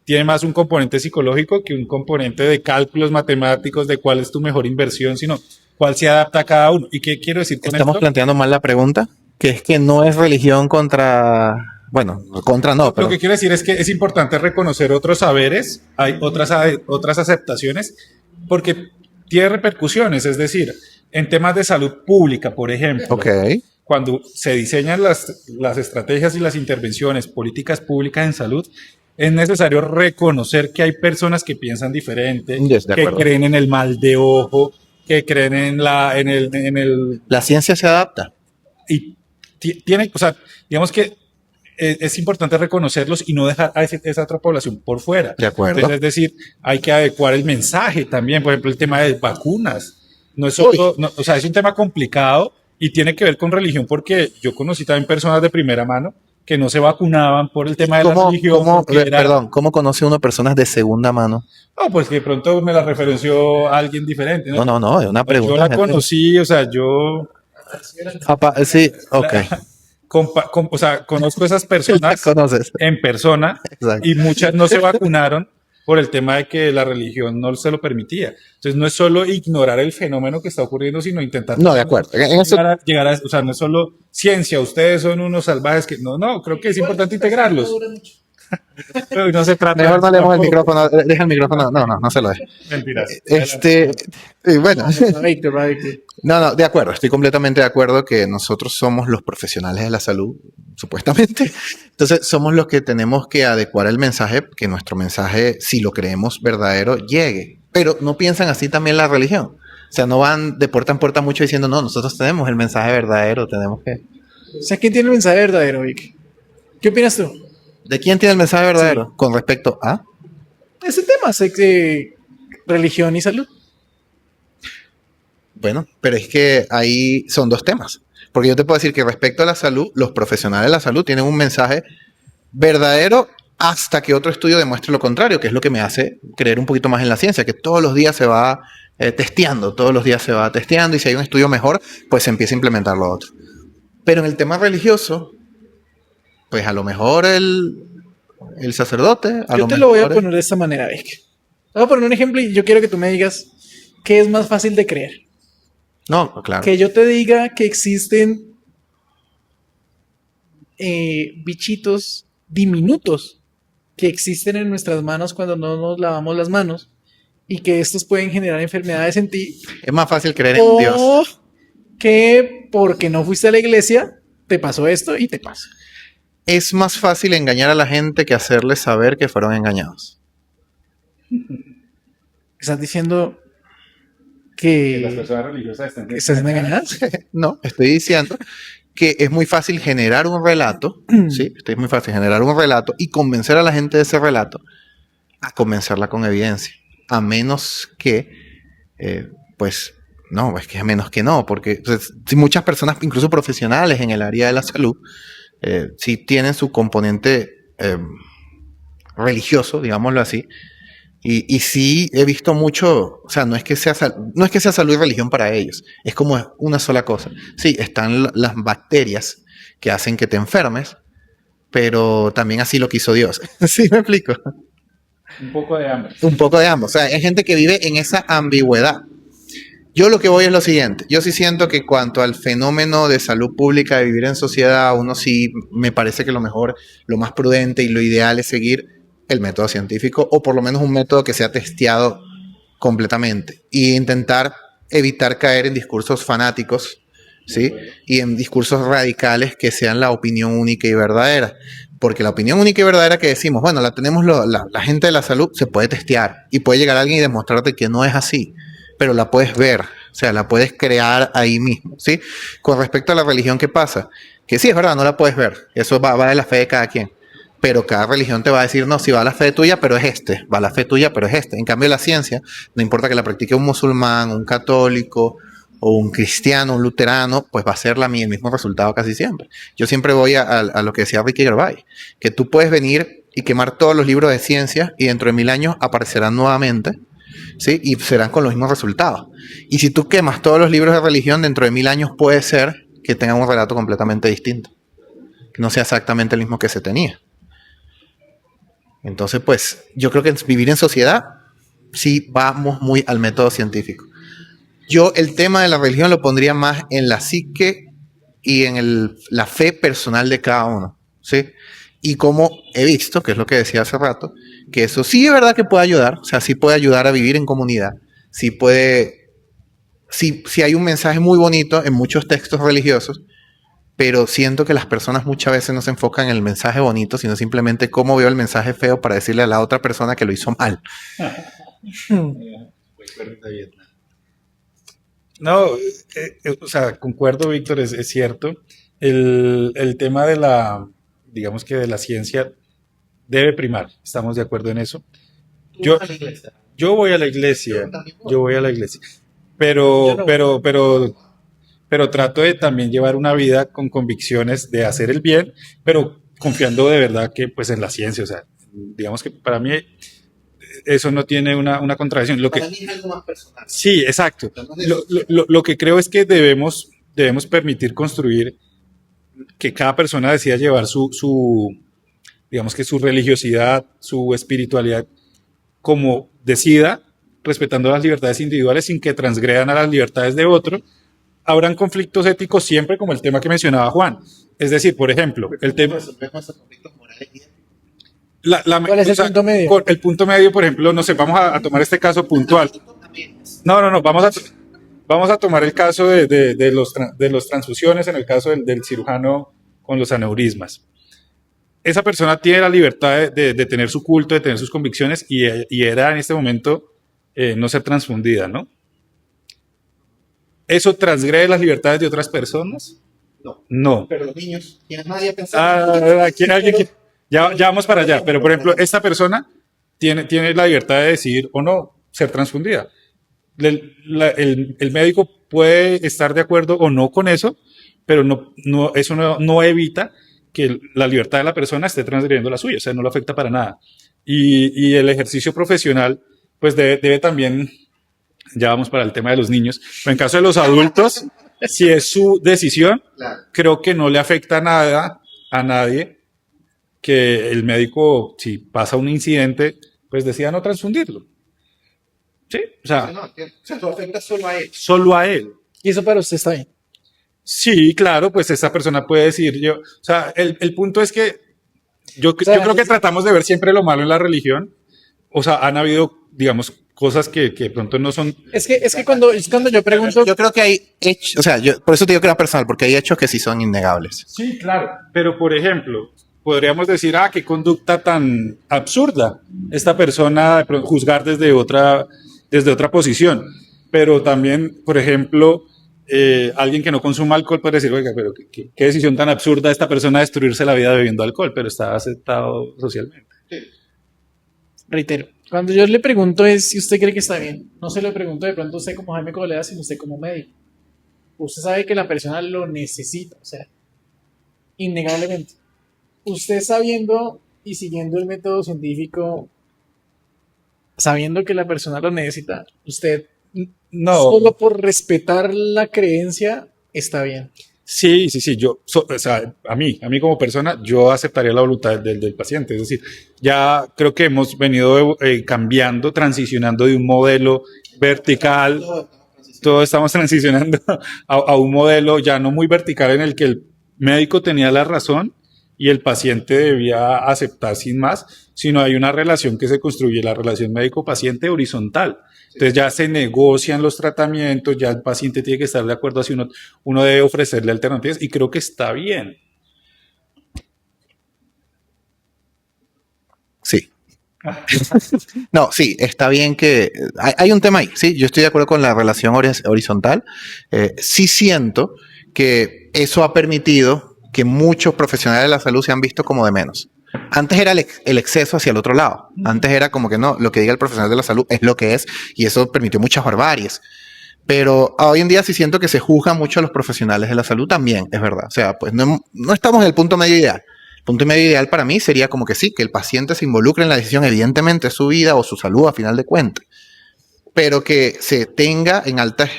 tiene más un componente psicológico que un componente de cálculos matemáticos de cuál es tu mejor inversión, sino cuál se adapta a cada uno. ¿Y qué quiero decir con esto? Estamos planteando mal la pregunta, que es que no es religión contra Bueno, contra no, Lo pero que quiero decir es que es importante reconocer otros saberes, hay otras aceptaciones, porque tiene repercusiones, es decir, en temas de salud pública, por ejemplo, ok, cuando se diseñan las estrategias y las intervenciones políticas públicas en salud, es necesario reconocer que hay personas que piensan diferente, Yes, de que acuerdo. creen en el mal de ojo, que creen en el La ciencia se adapta. y tiene, o sea, digamos que es importante reconocerlos y no dejar a esa otra población por fuera. De acuerdo. Entonces, es decir, hay que adecuar el mensaje también, por ejemplo, el tema de vacunas. No es solo, no, o sea, es un tema complicado y tiene que ver con religión porque yo conocí también personas de primera mano que no se vacunaban por el tema de la religión. Perdón, ¿cómo conoce uno personas de segunda mano? No, pues que de pronto me la referenció a alguien diferente, ¿no? No, es una pregunta. Yo la conocí, o sea, yo Sí, ok. o sea, conozco esas La personas conoces. en persona Exacto. y muchas no se vacunaron por el tema de que la religión no se lo permitía. Entonces no es solo ignorar el fenómeno que está ocurriendo, sino intentar No, de acuerdo. En eso, o sea, no es solo ciencia, ustedes son unos salvajes que no, creo que es importante integrarlos. Pero no se trata mejor no de leemos el tampoco. micrófono. Deja el micrófono. No se lo deje. Mentiras. Bueno. Va, Víctor. No, de acuerdo, estoy completamente de acuerdo que nosotros somos los profesionales de la salud, supuestamente. Entonces, somos los que tenemos que adecuar el mensaje, que nuestro mensaje, si lo creemos verdadero, llegue. Pero no piensan así también la religión. O sea, no van de puerta en puerta mucho diciendo, no, nosotros tenemos el mensaje verdadero, tenemos que... O sea, ¿quién tiene el mensaje verdadero, Vic? ¿Qué opinas tú? ¿De quién tiene el mensaje verdadero? Con respecto a... Ese tema, religión y salud. Bueno, pero es que ahí son dos temas. Porque yo te puedo decir que respecto a la salud, los profesionales de la salud tienen un mensaje verdadero hasta que otro estudio demuestre lo contrario, que es lo que me hace creer un poquito más en la ciencia, que todos los días se va todos los días se va testeando y si hay un estudio mejor, pues se empieza a implementar lo otro. Pero en el tema religioso, pues a lo mejor el sacerdote... Yo te lo voy a poner de esta manera, Vic. Te voy a poner un ejemplo y yo quiero que tú me digas qué es más fácil de creer. No, claro. Que yo te diga que existen bichitos diminutos que existen en nuestras manos cuando no nos lavamos las manos y que estos pueden generar enfermedades en ti. Es más fácil creer en Dios. O que porque no fuiste a la iglesia te pasó esto y te pasa. Es más fácil engañar a la gente que hacerles saber que fueron engañados. ¿Estás diciendo Que las que personas religiosas estás engañadas? No, estoy diciendo que es muy fácil generar un relato, ¿sí? Es muy fácil generar un relato y convencer a la gente de ese relato a convencerla con evidencia. A menos que, pues, no, es que a menos que no, porque pues, si muchas personas, incluso profesionales en el área de la salud, sí tienen su componente religioso, digámoslo así, y sí he visto mucho, o sea, no es que sea salud y religión para ellos, es como una sola cosa. Sí, están las bacterias que hacen que te enfermes, pero también así lo quiso Dios. ¿Sí me explico? un poco de hambre. Un poco de ambos. O sea, hay gente que vive en esa ambigüedad. Yo lo que voy es lo siguiente. Yo sí siento que cuanto al fenómeno de salud pública, de vivir en sociedad, uno sí me parece que lo mejor, lo más prudente y lo ideal es seguir el método científico o por lo menos un método que sea testeado completamente y intentar evitar caer en discursos fanáticos, ¿sí? Y en discursos radicales que sean la opinión única y verdadera. Porque la opinión única y verdadera que decimos, bueno, la tenemos la gente de la salud, se puede testear y puede llegar alguien y demostrarte que no es así, pero la puedes ver, o sea, la puedes crear ahí mismo, ¿sí? Con respecto a la religión, ¿qué pasa? Que sí, es verdad, no la puedes ver, eso va de la fe de cada quien, pero cada religión te va a decir, no, si va a la fe tuya, pero es va a la fe tuya, pero es este. En cambio, la ciencia, no importa que la practique un musulmán, un católico, o un cristiano, un luterano, pues va a ser el mismo resultado casi siempre. Yo siempre voy a lo que decía Ricky Gervais, que tú puedes venir y quemar todos los libros de ciencia y dentro de 1000 años aparecerán nuevamente, ¿sí? Y serán con los mismos resultados. Y si tú quemas todos los libros de religión, dentro de 1000 años puede ser que tengan un relato completamente distinto, que no sea exactamente el mismo que se tenía. Entonces, pues, yo creo que vivir en sociedad sí vamos muy al método científico. Yo el tema de la religión lo pondría más en la psique y en la fe personal de cada uno. O ¿sí? Y como he visto, que es lo que decía hace rato, que eso sí es verdad que puede ayudar, o sea, sí puede ayudar a vivir en comunidad, sí puede, sí hay un mensaje muy bonito en muchos textos religiosos, pero siento que las personas muchas veces no se enfocan en el mensaje bonito, sino simplemente cómo veo el mensaje feo para decirle a la otra persona que lo hizo mal. No, o sea, concuerdo, Víctor, es cierto. El tema de digamos que de la ciencia debe primar, estamos de acuerdo en eso. Yo, yo voy a la iglesia, yo voy a la iglesia, pero trato de también llevar una vida con convicciones de hacer el bien, pero confiando de verdad que pues en la ciencia, o sea, digamos que para mí eso no tiene una contradicción. Para mí es algo más personal. Sí, exacto. Lo que creo es que debemos permitir construir que cada persona decida llevar digamos que su religiosidad, su espiritualidad, como decida, respetando las libertades individuales sin que transgredan a las libertades de otro. Habrán conflictos éticos siempre, como el tema que mencionaba Juan. Es decir, por ejemplo, el tema... ¿Cuál es el punto medio? El punto medio, por ejemplo, no sé, vamos a tomar este caso puntual. No, vamos a tomar el caso de los transfusiones, en el caso del cirujano con los aneurismas. Esa persona tiene la libertad de tener su culto, de tener sus convicciones y era en este momento no ser transfundida, ¿no? ¿Eso transgrede las libertades de otras personas? No. Pero los niños, ¿tienes nadie a pensar? Aquí alguien ya vamos para allá, pero por ejemplo, esta persona tiene la libertad de decidir o no ser transfundida. El médico puede estar de acuerdo o no con eso, pero eso no evita que la libertad de la persona esté transgrediendo la suya, o sea, no lo afecta para nada. Y el ejercicio profesional, pues debe también, ya vamos para el tema de los niños, pero en caso de los adultos, si es su decisión, creo que no le afecta nada a nadie que el médico, si pasa un incidente, pues decida no transfundirlo. ¿Sí? O sea, eso afecta solo a él. Solo a él. ¿Y eso para usted está bien? Sí, claro, pues esa persona puede decir o sea, el punto es que yo creo que tratamos de ver siempre lo malo en la religión. O sea, han habido, digamos, cosas que de pronto no son... Es que cuando yo pregunto... Yo creo que hay hechos, o sea, por eso te digo que era personal, porque hay hechos que sí son innegables. Sí, claro. Pero, por ejemplo, podríamos decir, qué conducta tan absurda esta persona juzgar desde otra posición. Pero también, por ejemplo, alguien que no consuma alcohol puede decir, oiga, pero qué decisión tan absurda esta persona destruirse la vida bebiendo alcohol, pero está aceptado socialmente. Sí. Reitero, cuando yo le pregunto es si usted cree que está bien. No se lo pregunto de pronto a usted como Jaime Coleda, sino usted como médico. Usted sabe que la persona lo necesita, o sea, innegablemente. Usted sabiendo y siguiendo el método científico, sabiendo que la persona lo necesita, usted solo por respetar la creencia está bien. Sí, o sea, a mí como persona, yo aceptaría la voluntad del paciente. Es decir, ya creo que hemos venido cambiando, transicionando de un modelo vertical, todos estamos transicionando a un modelo ya no muy vertical en el que el médico tenía la razón y el paciente debía aceptar sin más, sino hay una relación que se construye, la relación médico-paciente horizontal. Entonces ya se negocian los tratamientos, ya el paciente tiene que estar de acuerdo si uno debe ofrecerle alternativas y creo que está bien. Sí. No, sí, está bien que... Hay un tema ahí, sí, yo estoy de acuerdo con la relación horizontal. Sí siento que eso ha permitido que muchos profesionales de la salud se han visto como de menos. Antes era el exceso hacia el otro lado. Antes era como que no, lo que diga el profesional de la salud es lo que es, y eso permitió muchas barbaries. Pero hoy en día sí siento que se juzga mucho a los profesionales de la salud también, es verdad. O sea, pues no estamos en el punto medio ideal. El punto medio ideal para mí sería como que sí, que el paciente se involucre en la decisión, evidentemente su vida o su salud a final de cuentas, pero que se tenga en altas...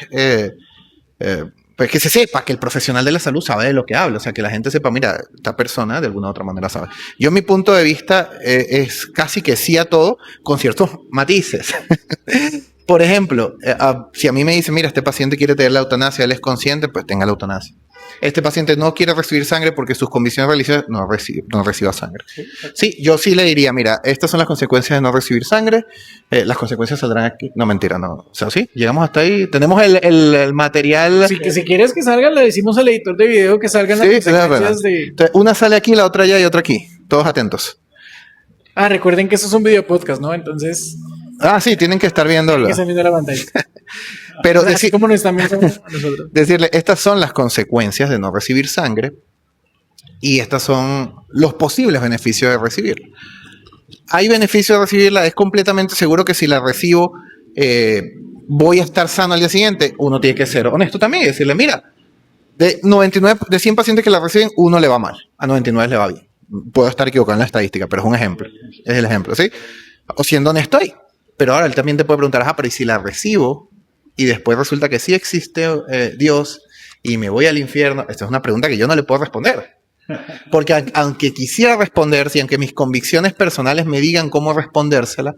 pues que se sepa que el profesional de la salud sabe de lo que habla, o sea, que la gente sepa, mira, esta persona de alguna u otra manera sabe. Yo mi punto de vista es casi que sí a todo, con ciertos matices. Por ejemplo, si a mí me dicen, mira, este paciente quiere tener la eutanasia, él es consciente, pues tenga la eutanasia. este paciente no quiere recibir sangre porque sus convicciones religiosas no reciba sangre. Sí, yo sí le diría, mira, estas son las consecuencias de no recibir sangre, las consecuencias saldrán aquí. No, mentira, no. O sea, sí, llegamos hasta ahí, tenemos el material. Sí, que si quieres que salga, le decimos al editor de video que salgan las consecuencias de... Entonces, una sale aquí, la otra allá y otra aquí. Todos atentos. Ah, recuerden que esto es un video podcast, ¿no? Entonces... Ah, sí, tienen que estar viéndolo. Que están viendo la pantalla. Pero así como nos están viendo a nosotros. Decirle, estas son las consecuencias de no recibir sangre y estas son los posibles beneficios de recibirla. ¿Hay beneficio de recibirla? Es completamente seguro que si la recibo voy a estar sano al día siguiente. Uno tiene que ser honesto también y decirle, mira, de 100 pacientes que la reciben, uno le va mal, a 99 le va bien. Puedo estar equivocado en la estadística, pero es un ejemplo. Es el ejemplo, ¿sí? O siendo honesto ahí. Pero ahora él también te puede preguntar, pero ¿y si la recibo y después resulta que sí existe Dios y me voy al infierno? Esta es una pregunta que yo no le puedo responder. Porque aunque quisiera responder, si aunque mis convicciones personales me digan cómo respondérsela,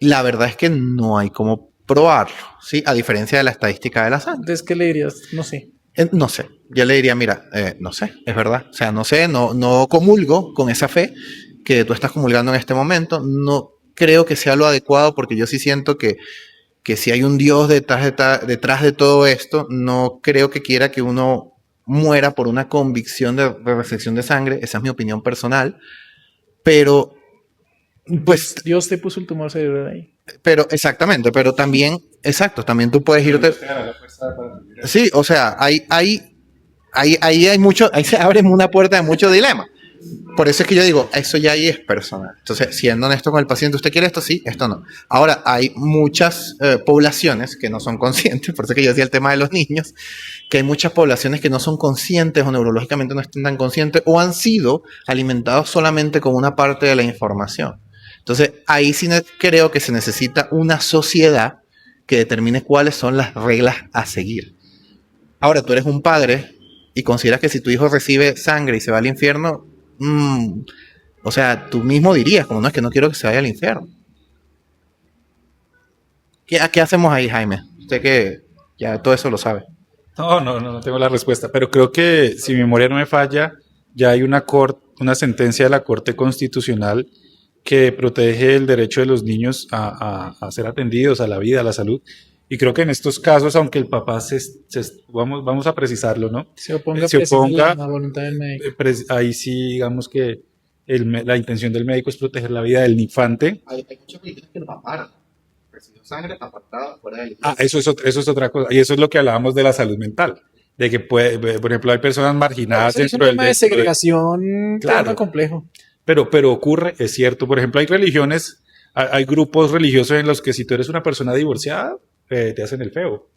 la verdad es que no hay cómo probarlo, ¿sí? A diferencia de la estadística de la sangre. Entonces, ¿qué le dirías? No sé. No sé. Yo le diría, mira, no sé, es verdad. O sea, no sé, no comulgo con esa fe que tú estás comulgando en este momento. No creo que sea lo adecuado porque yo sí siento que si hay un Dios detrás de todo esto, no creo que quiera que uno muera por una convicción de recepción de sangre. Esa es mi opinión personal. Pero, pues... Dios te puso el tumor cerebral ahí. Pero, exactamente, pero también, exacto, también tú puedes irte... Sí, o sea, ahí hay mucho, ahí se abre una puerta de mucho dilema. Por eso es que yo digo, eso ya ahí es personal. Entonces, siendo honesto con el paciente, ¿usted quiere esto? Sí, esto no. Ahora, hay muchas poblaciones que no son conscientes, por eso es que yo decía el tema de los niños, que hay muchas poblaciones que no son conscientes o neurológicamente no están tan conscientes o han sido alimentados solamente con una parte de la información. Entonces, ahí sí creo que se necesita una sociedad que determine cuáles son las reglas a seguir. Ahora, tú eres un padre y consideras que si tu hijo recibe sangre y se va al infierno, o sea, tú mismo dirías, como no, es que no quiero que se vaya al infierno. ¿Qué hacemos ahí, Jaime? Usted que ya todo eso lo sabe. No tengo la respuesta, pero creo que si mi memoria no me falla, ya hay una sentencia de la Corte Constitucional que protege el derecho de los niños a ser atendidos, a la vida, a la salud. Y creo que en estos casos, aunque el papá vamos a precisarlo, ¿no? Se oponga a la voluntad del médico. Ahí sí, digamos que la intención del médico es proteger la vida del infante. Hay muchas películas que lo apartan. Recibió sangre apartada fuera del... Eso es otra cosa. Y eso es lo que hablábamos de la salud mental. De que, por ejemplo, hay personas marginadas dentro del... Es un tema de segregación, claro, complejo. Pero ocurre, es cierto. Por ejemplo, hay religiones, hay grupos religiosos en los que si tú eres una persona divorciada, te hacen el feo.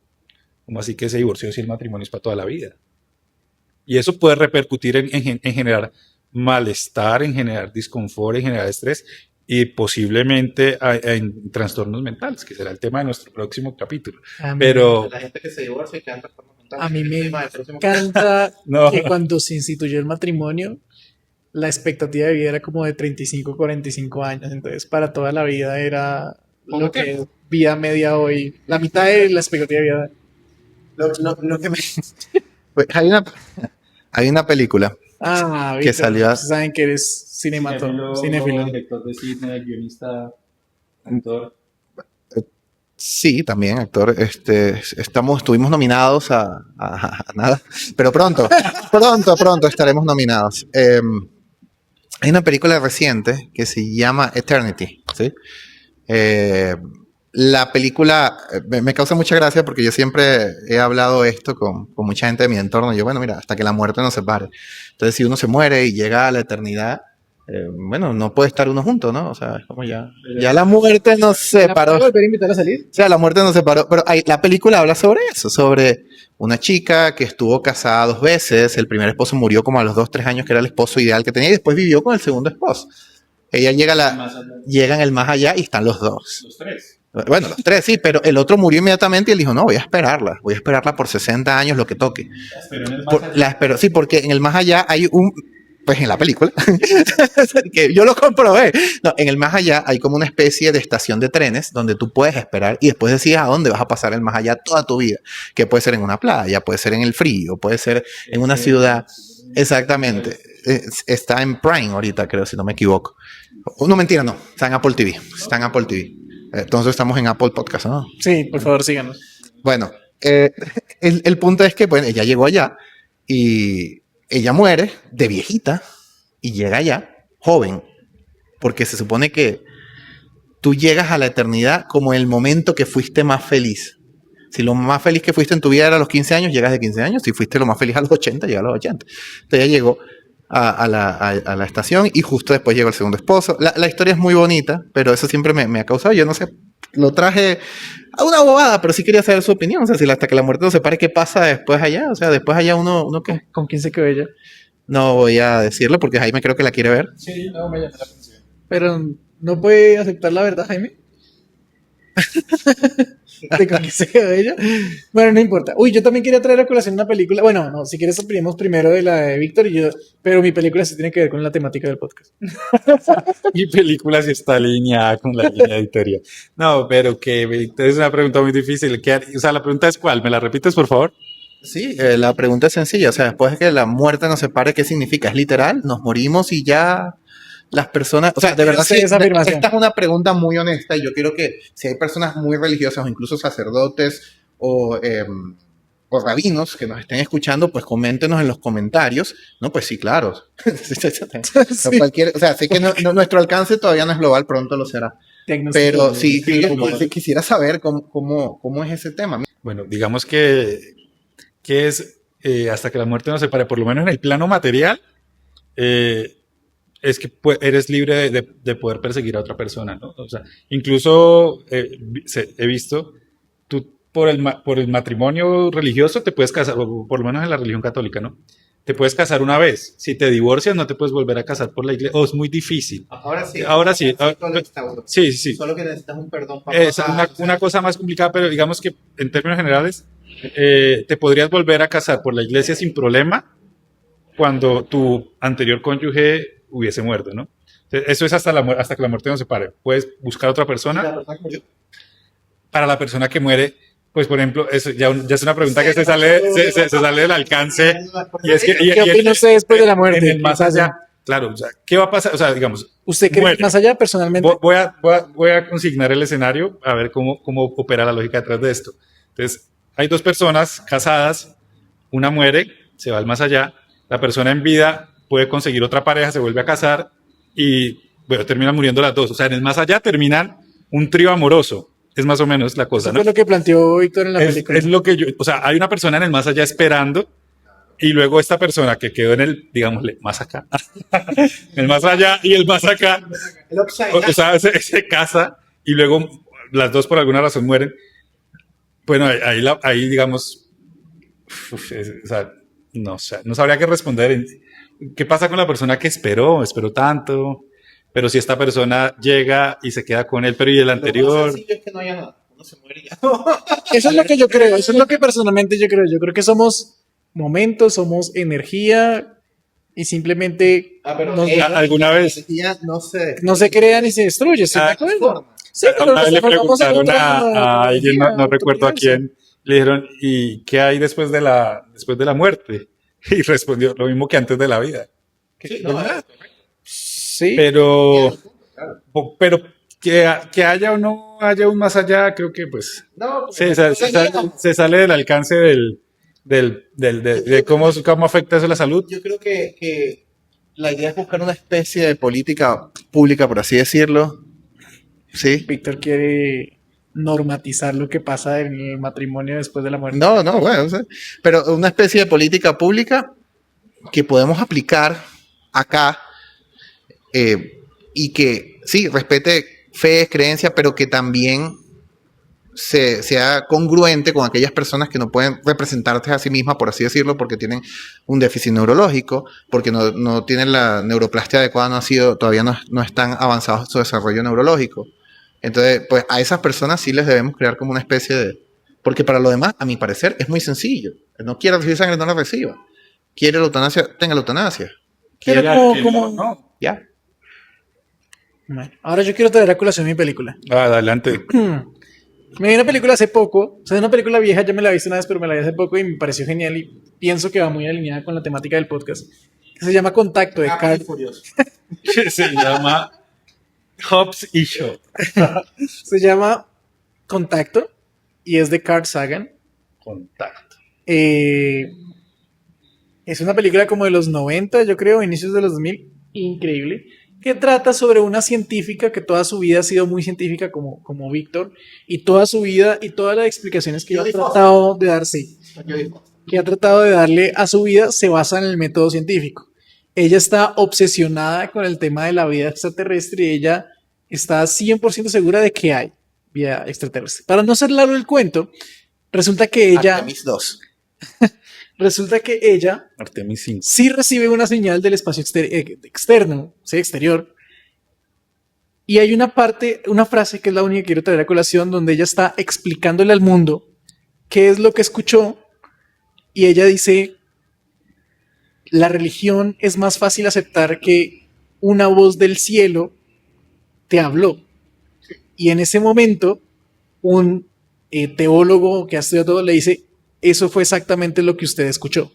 Como así que ese divorcio si el matrimonio es para toda la vida. Y eso puede repercutir en generar malestar, en generar disconfort, en generar estrés y posiblemente en trastornos mentales, que será el tema de nuestro próximo capítulo. Pero la gente que se divorcia y queda en trastornos mentales. A mí me encanta que cuando se instituyó el matrimonio, la expectativa de vida era como de 35, 45 años. Entonces, para toda la vida era lo que es vida media hoy. La mitad de la expectativa de vida. Lo que me... Pues, hay una película que salió... Saben que eres cinéfilo. Director de cine, guionista, actor. Sí, también actor. Estuvimos nominados a nada, pero pronto estaremos nominados. Hay una película reciente que se llama Eternity, ¿sí? La película me causa mucha gracia porque yo siempre he hablado esto con mucha gente de mi entorno. Yo, bueno, mira, hasta que la muerte nos separe. Entonces, si uno se muere y llega a la eternidad, bueno, no puede estar uno junto, ¿no? O sea, es como ya la muerte nos separó. ¿La volver a invitar a salir? O sea, la muerte nos separó. Pero la película habla sobre eso, sobre una chica que estuvo casada 2 veces. El primer esposo murió como a los 2, 3 años, que era el esposo ideal que tenía, y después vivió con el segundo esposo. Ella llega en el más allá y están los 2. Los 3. Bueno, los 3, sí, pero el otro murió inmediatamente y él dijo, no, voy a esperarla por 60 años, lo que toque. Sí, porque en el más allá hay pues en la película, que yo lo comprobé. No, en el más allá hay como una especie de estación de trenes donde tú puedes esperar y después decides a dónde vas a pasar el más allá toda tu vida, que puede ser en una playa, puede ser en el frío, puede ser en una ciudad. Exactamente. Está en Prime ahorita, creo, si no me equivoco. No, mentira, no. Está en Apple TV. Está en Apple TV. Entonces estamos en Apple Podcast, ¿no? Sí, por favor, síganos. Bueno, el punto es que bueno, ella llegó allá y ella muere de viejita y llega allá joven, porque se supone que tú llegas a la eternidad como el momento que fuiste más feliz. Si lo más feliz que fuiste en tu vida era a los 15 años, llegas de 15 años. Si fuiste lo más feliz a los 80, llegas a los 80. Entonces ella llegó a la estación y justo después llegó el segundo esposo. La historia es muy bonita, pero eso siempre me ha causado, yo no sé, lo traje a una bobada, pero sí quería saber su opinión. O sea, si hasta que la muerte nos separe, ¿qué pasa después allá? O sea, después allá uno ¿qué? ¿Con quién se quedó ella? No voy a decirlo porque Jaime creo que la quiere ver. Sí, no, me llama la atención. Pero no puede aceptar la verdad, Jaime. ¿De con quién se quedó ella? Bueno, no importa. Uy, yo también quería traer a colación una película. Bueno, no, si quieres opinemos primero de la de Víctor y yo, pero mi película sí tiene que ver con la temática del podcast. Mi película sí está alineada con la línea editorial. No, pero que es una pregunta muy difícil. O sea, la pregunta es ¿cuál? ¿Me la repites, por favor? Sí, la pregunta es sencilla. O sea, después de que la muerte nos separe, ¿qué significa? ¿Es literal? ¿Nos morimos y ya las personas? O sea, de verdad, Sí, sí, esa afirmación. esta es una pregunta muy honesta y yo quiero que si hay personas muy religiosas o incluso sacerdotes o rabinos que nos estén escuchando, pues coméntenos en los comentarios. No, pues sí, claro. Sí. O sea, sé que nuestro alcance todavía no es global, pronto lo será. Pero sí, quisiera saber cómo es ese tema. Bueno, digamos que es hasta que la muerte nos separe, por lo menos en el plano material, es que eres libre de poder perseguir a otra persona, ¿no? O sea, incluso he visto, tú por el matrimonio religioso te puedes casar, o por lo menos en la religión católica, ¿no? Te puedes casar una vez. Si te divorcias, no te puedes volver a casar por la iglesia. O es muy difícil. Ahora sí. Sí, sí. Solo que necesitas un perdón para Es una cosa más complicada, pero digamos que en términos generales, te podrías volver a casar por la iglesia sin problema cuando tu anterior cónyuge hubiese muerto, ¿no? Entonces, eso es hasta que la muerte nos separe. Puedes buscar otra persona. Para la persona que muere, pues por ejemplo, eso ya es una pregunta que se sale del alcance. Y es que, ¿Qué opina usted después de la muerte? En el más allá, claro, o sea, ¿qué va a pasar? O sea, digamos, ¿Usted cree muere. más allá personalmente? Voy a consignar el escenario a ver cómo opera la lógica detrás de esto. Entonces, hay dos personas casadas, una muere, se va al más allá, la persona en vida puede conseguir otra pareja, se vuelve a casar y, bueno, terminan muriendo las dos. O sea, en el más allá terminan un trío amoroso. Es más o menos la cosa, Eso ¿no? fue lo que planteó Víctor en la película. Es lo que o sea, hay una persona en el más allá esperando y luego esta persona que quedó en el, digámosle, más acá, el más allá y el más acá, o sea, se casa y luego las dos por alguna razón mueren. Bueno, ahí digamos, o sea, no sabría qué responder. ¿Qué pasa con la persona que esperó tanto? Pero si esta persona llega y se queda con él, pero y el anterior. Lo más sencillo es que no haya nada. Uno se muere ya. Eso es lo que yo creo, eso es lo que personalmente yo creo. Yo creo que somos momentos, somos energía y simplemente ¿Alguna vez? no se crea ni se destruye. ¿Sí me acuerdo? Sí, pero Una vez nos le transformamos en preguntaron otra a alguien, no energía, recuerdo a otro universo. quién, le dijeron, ¿y qué hay después de la muerte? Y respondió lo mismo que antes de la vida. Sí, Sí. Pero que haya o no haya un más allá, creo que pues se sale del alcance de cómo afecta eso a la salud. Yo creo que la idea es buscar una especie de política pública, por así decirlo. Sí. Víctor quiere normatizar lo que pasa en el matrimonio después de la muerte. No, bueno, o sea, pero una especie de política pública que podemos aplicar acá y que sí, respete fe, creencia, pero que también sea congruente con aquellas personas que no pueden representarse a sí mismas, por así decirlo, porque tienen un déficit neurológico, porque no tienen la neuroplastia adecuada, todavía no están avanzados su desarrollo neurológico. Entonces, pues a esas personas sí les debemos crear como una especie de... Porque para lo demás, a mi parecer, es muy sencillo. No quiere recibir sangre, no la reciba. Quiere la eutanasia, tenga la eutanasia. Pero Quiera como, que como... no. Ya. Bueno, ahora yo quiero traer a colación mi película. Adelante. Me vi una película hace poco, o sea, es una película vieja, ya me la he visto una vez, pero me la vi hace poco y me pareció genial y pienso que va muy alineada con la temática del podcast. Que se llama Contacto de Carl. Que se llama Hobbs y Shaw. Se llama Contacto y es de Carl Sagan. Contacto. Es una película como de los 90, yo creo, inicios de los 2000, increíble, que trata sobre una científica que toda su vida ha sido muy científica como Víctor, y toda su vida y todas las explicaciones que ha tratado de darse, que ha tratado de darle a su vida, se basan en el método científico. Ella está obsesionada con el tema de la vida extraterrestre y ella está 100% segura de que hay vida extraterrestre. Para no ser largo el cuento, resulta que ella... Artemis 2. Resulta que ella Artemis 5. sí recibe una señal del espacio externo, ¿sí? Exterior. Y hay una parte, una frase que es la única que quiero traer a colación, donde ella está explicándole al mundo qué es lo que escuchó. Y ella dice, la religión es más fácil aceptar que una voz del cielo te habló. Y en ese momento, un teólogo que ha estudiado todo le dice, eso fue exactamente lo que usted escuchó.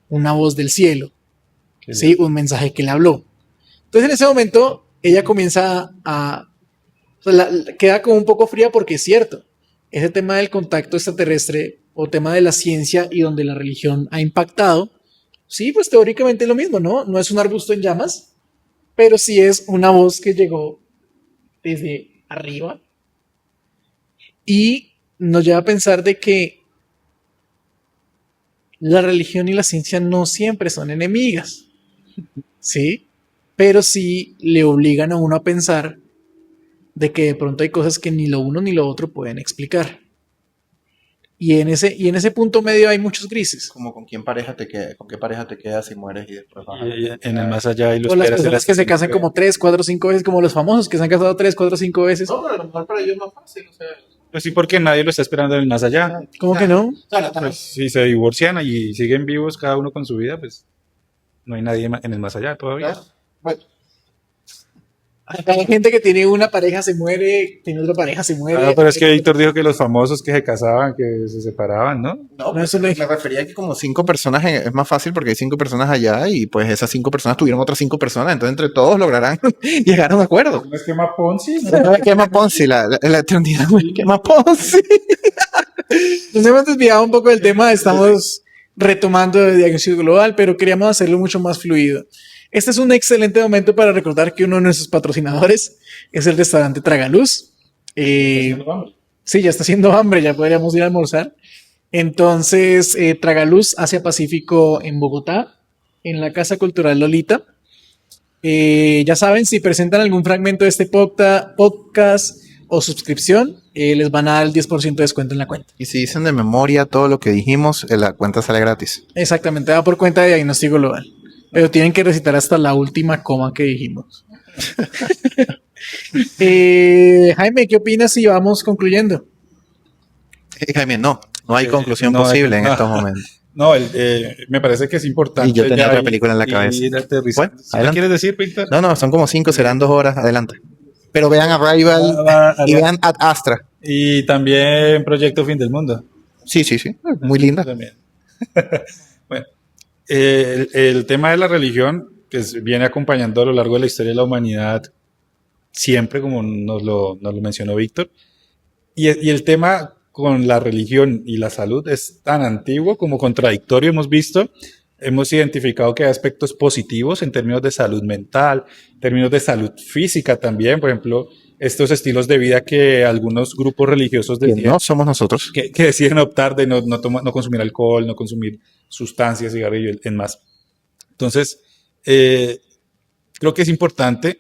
Una voz del cielo. Sí, un mensaje que le habló. Entonces en ese momento ella comienza o sea, queda como un poco fría porque es cierto. Ese tema del contacto extraterrestre o tema de la ciencia y donde la religión ha impactado, sí, pues teóricamente es lo mismo, ¿no? No es un arbusto en llamas, pero sí es una voz que llegó desde arriba y nos lleva a pensar de que la religión y la ciencia no siempre son enemigas, ¿sí? Pero sí le obligan a uno a pensar de que de pronto hay cosas que ni lo uno ni lo otro pueden explicar. Y en ese punto medio hay muchos grises. Como con qué pareja te quedas y mueres y después vas a... Y en el más allá y los O las personas que se casan como 3, 4, 5 veces, como los famosos que se han casado 3, 4, 5 veces. No, pero a lo mejor para ellos es más fácil, o sea... Pues sí, porque nadie lo está esperando en el más allá. ¿Cómo que no? Pues si se divorcian y siguen vivos cada uno con su vida, pues no hay nadie en el más allá todavía. Bueno, Hay gente que tiene una pareja, se muere, tiene otra pareja, se muere. Ah, pero es que Víctor dijo que los famosos que se casaban, que se separaban, ¿no? no, No, eso no es- me refería a que como 5 personas es más fácil porque hay 5 personas allá y pues esas 5 personas tuvieron otras 5 personas, entonces entre todos lograrán llegar a un acuerdo. ¿Un esquema Ponzi? Quema Ponzi, la eternidad, güey, quema Ponzi. Nos hemos desviado un poco del tema, estamos retomando el diagnóstico global, pero queríamos hacerlo mucho más fluido. Este es un excelente momento para recordar que uno de nuestros patrocinadores es el restaurante Tragaluz. Sí, ya está haciendo hambre, ya podríamos ir a almorzar. Entonces, Tragaluz Asia Pacífico en Bogotá, en la Casa Cultural Lolita. Ya saben, si presentan algún fragmento de este podcast o suscripción, les van a dar el 10% de descuento en la cuenta. Y si dicen de memoria todo lo que dijimos, la cuenta sale gratis. Exactamente, va por cuenta de diagnóstico global. Pero tienen que recitar hasta la última coma que dijimos. Jaime, ¿qué opinas si vamos concluyendo? Jaime, no hay conclusión no, posible en no. estos momentos. No, me parece que es importante. Y yo tenía ya otra ir- película en la cabeza. ir aterrizando. Bueno, ¿Qué adelante. quieres decir, Víctor? No, son como 5, serán 2 horas, adelante. Pero vean Arrival y vean Ad Astra. Y también Proyecto Fin del Mundo. Sí, muy linda. También. Bueno, el tema de la religión, que viene acompañando a lo largo de la historia de la humanidad, siempre, como nos lo mencionó Víctor. Y el tema con la religión y la salud es tan antiguo como contradictorio. Hemos identificado que hay aspectos positivos en términos de salud mental, en términos de salud física también. Por ejemplo, estos estilos de vida que algunos grupos religiosos Que decían no somos nosotros. que deciden optar de no consumir alcohol, no consumir sustancias, cigarrillo, en más. Entonces, creo que es importante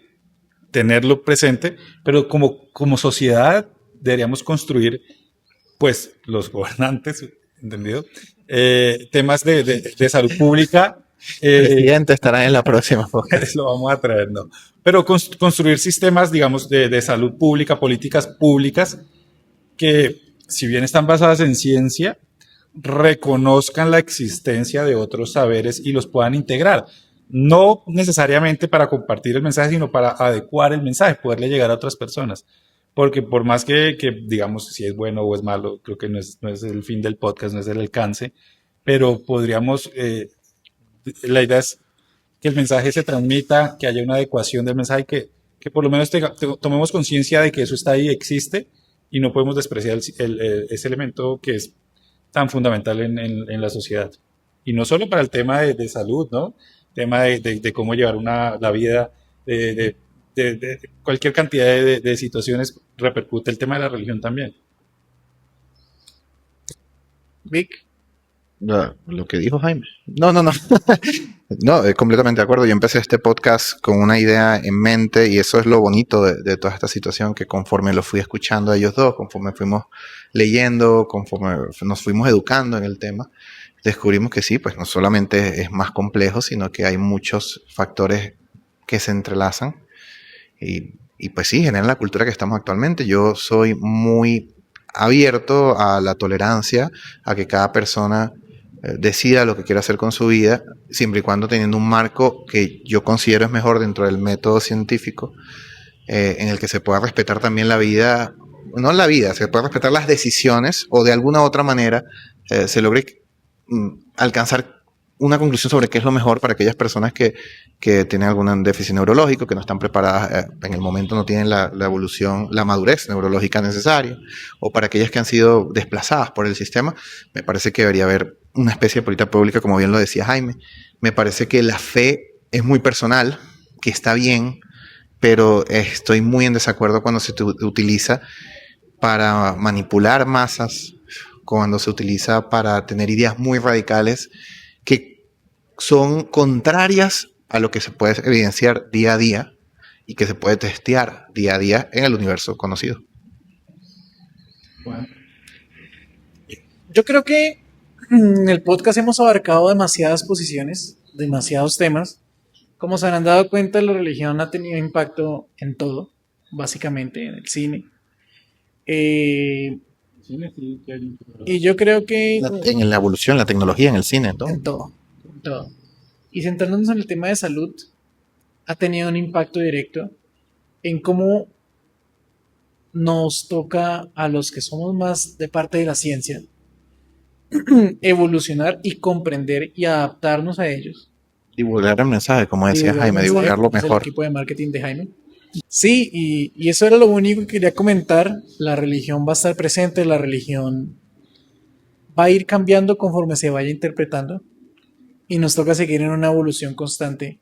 tenerlo presente, pero como sociedad deberíamos construir, pues, los gobernantes, ¿entendido? Temas de salud pública. El presidente estará en la próxima. Lo vamos a traer, ¿no? Pero construir sistemas, digamos, de salud pública, políticas públicas, que si bien están basadas en ciencia, reconozcan la existencia de otros saberes y los puedan integrar. no necesariamente para compartir el mensaje, sino para adecuar el mensaje, poderle llegar a otras personas. Porque por más que digamos si es bueno o es malo, creo que no es el fin del podcast, no es el alcance, pero podríamos, la idea es que el mensaje se transmita, que haya una adecuación del mensaje, que por lo menos tomemos conciencia de que eso está ahí, existe, y no podemos despreciar ese elemento que es tan fundamental en la sociedad. Y no solo para el tema de salud, ¿no? Tema de cómo llevar la vida, de cualquier cantidad de situaciones repercute el tema de la religión también. Vic. Lo que dijo Jaime. No. No, completamente de acuerdo. Yo empecé este podcast con una idea en mente y eso es lo bonito de toda esta situación, que conforme lo fui escuchando a ellos dos, conforme fuimos leyendo, conforme nos fuimos educando en el tema, descubrimos que sí, pues no solamente es más complejo, sino que hay muchos factores que se entrelazan y pues sí, generan la cultura que estamos actualmente. Yo soy muy abierto a la tolerancia, a que cada persona decida lo que quiera hacer con su vida, siempre y cuando teniendo un marco que yo considero es mejor dentro del método científico, en el que se pueda respetar también la vida, no la vida, se pueda respetar las decisiones o de alguna otra manera se logre alcanzar una conclusión sobre qué es lo mejor para aquellas personas que tienen algún déficit neurológico, que no están preparadas en el momento, no tienen la evolución, la madurez neurológica necesaria, o para aquellas que han sido desplazadas por el sistema. Me parece que debería haber una especie de política pública, como bien lo decía Jaime. Me parece que la fe es muy personal, que está bien, pero estoy muy en desacuerdo cuando se utiliza para manipular masas, cuando se utiliza para tener ideas muy radicales que son contrarias a lo que se puede evidenciar día a día y que se puede testear día a día en el universo conocido. Bueno. Yo creo que en el podcast hemos abarcado demasiadas posiciones, demasiados temas. Como se han dado cuenta, la religión ha tenido impacto en todo, básicamente en el cine. Y yo creo que en la evolución, la tecnología, en el cine, en todo. En todo. Y centrándonos en el tema de salud, ha tenido un impacto directo en cómo nos toca a los que somos más de parte de la ciencia evolucionar y comprender y adaptarnos a ellos. Divulgar el mensaje, como decía Jaime, divulgarlo mejor. El equipo de marketing de Jaime. Sí, y eso era lo único que quería comentar. La religión va a estar presente, la religión va a ir cambiando conforme se vaya interpretando y nos toca seguir en una evolución constante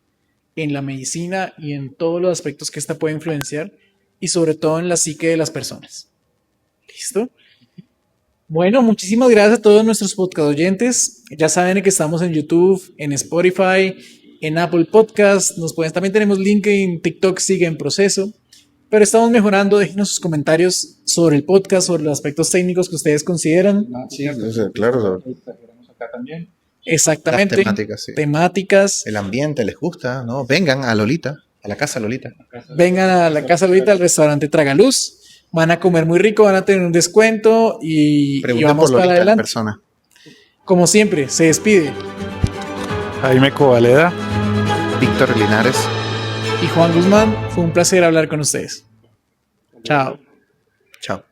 en la medicina y en todos los aspectos que esta puede influenciar y sobre todo en la psique de las personas. ¿Listo? Bueno, muchísimas gracias a todos nuestros podcast oyentes. Ya saben que estamos en YouTube, en Spotify, en Apple Podcast. También tenemos LinkedIn, TikTok sigue en proceso, pero estamos mejorando. Déjenos sus comentarios sobre el podcast, sobre los aspectos técnicos que ustedes consideran. Sí, claro. Acá también. Exactamente. Las temáticas, sí. Temáticas. El ambiente les gusta, ¿no? Vengan a Lolita, a la casa Lolita. Vengan a la casa Lolita, al restaurante Tragaluz. Van a comer muy rico, van a tener un descuento y vamos para adelante. Persona. Como siempre, se despide Jaime Covaleda, Víctor Linares y Juan Guzmán. Fue un placer hablar con ustedes. Chao. Chao.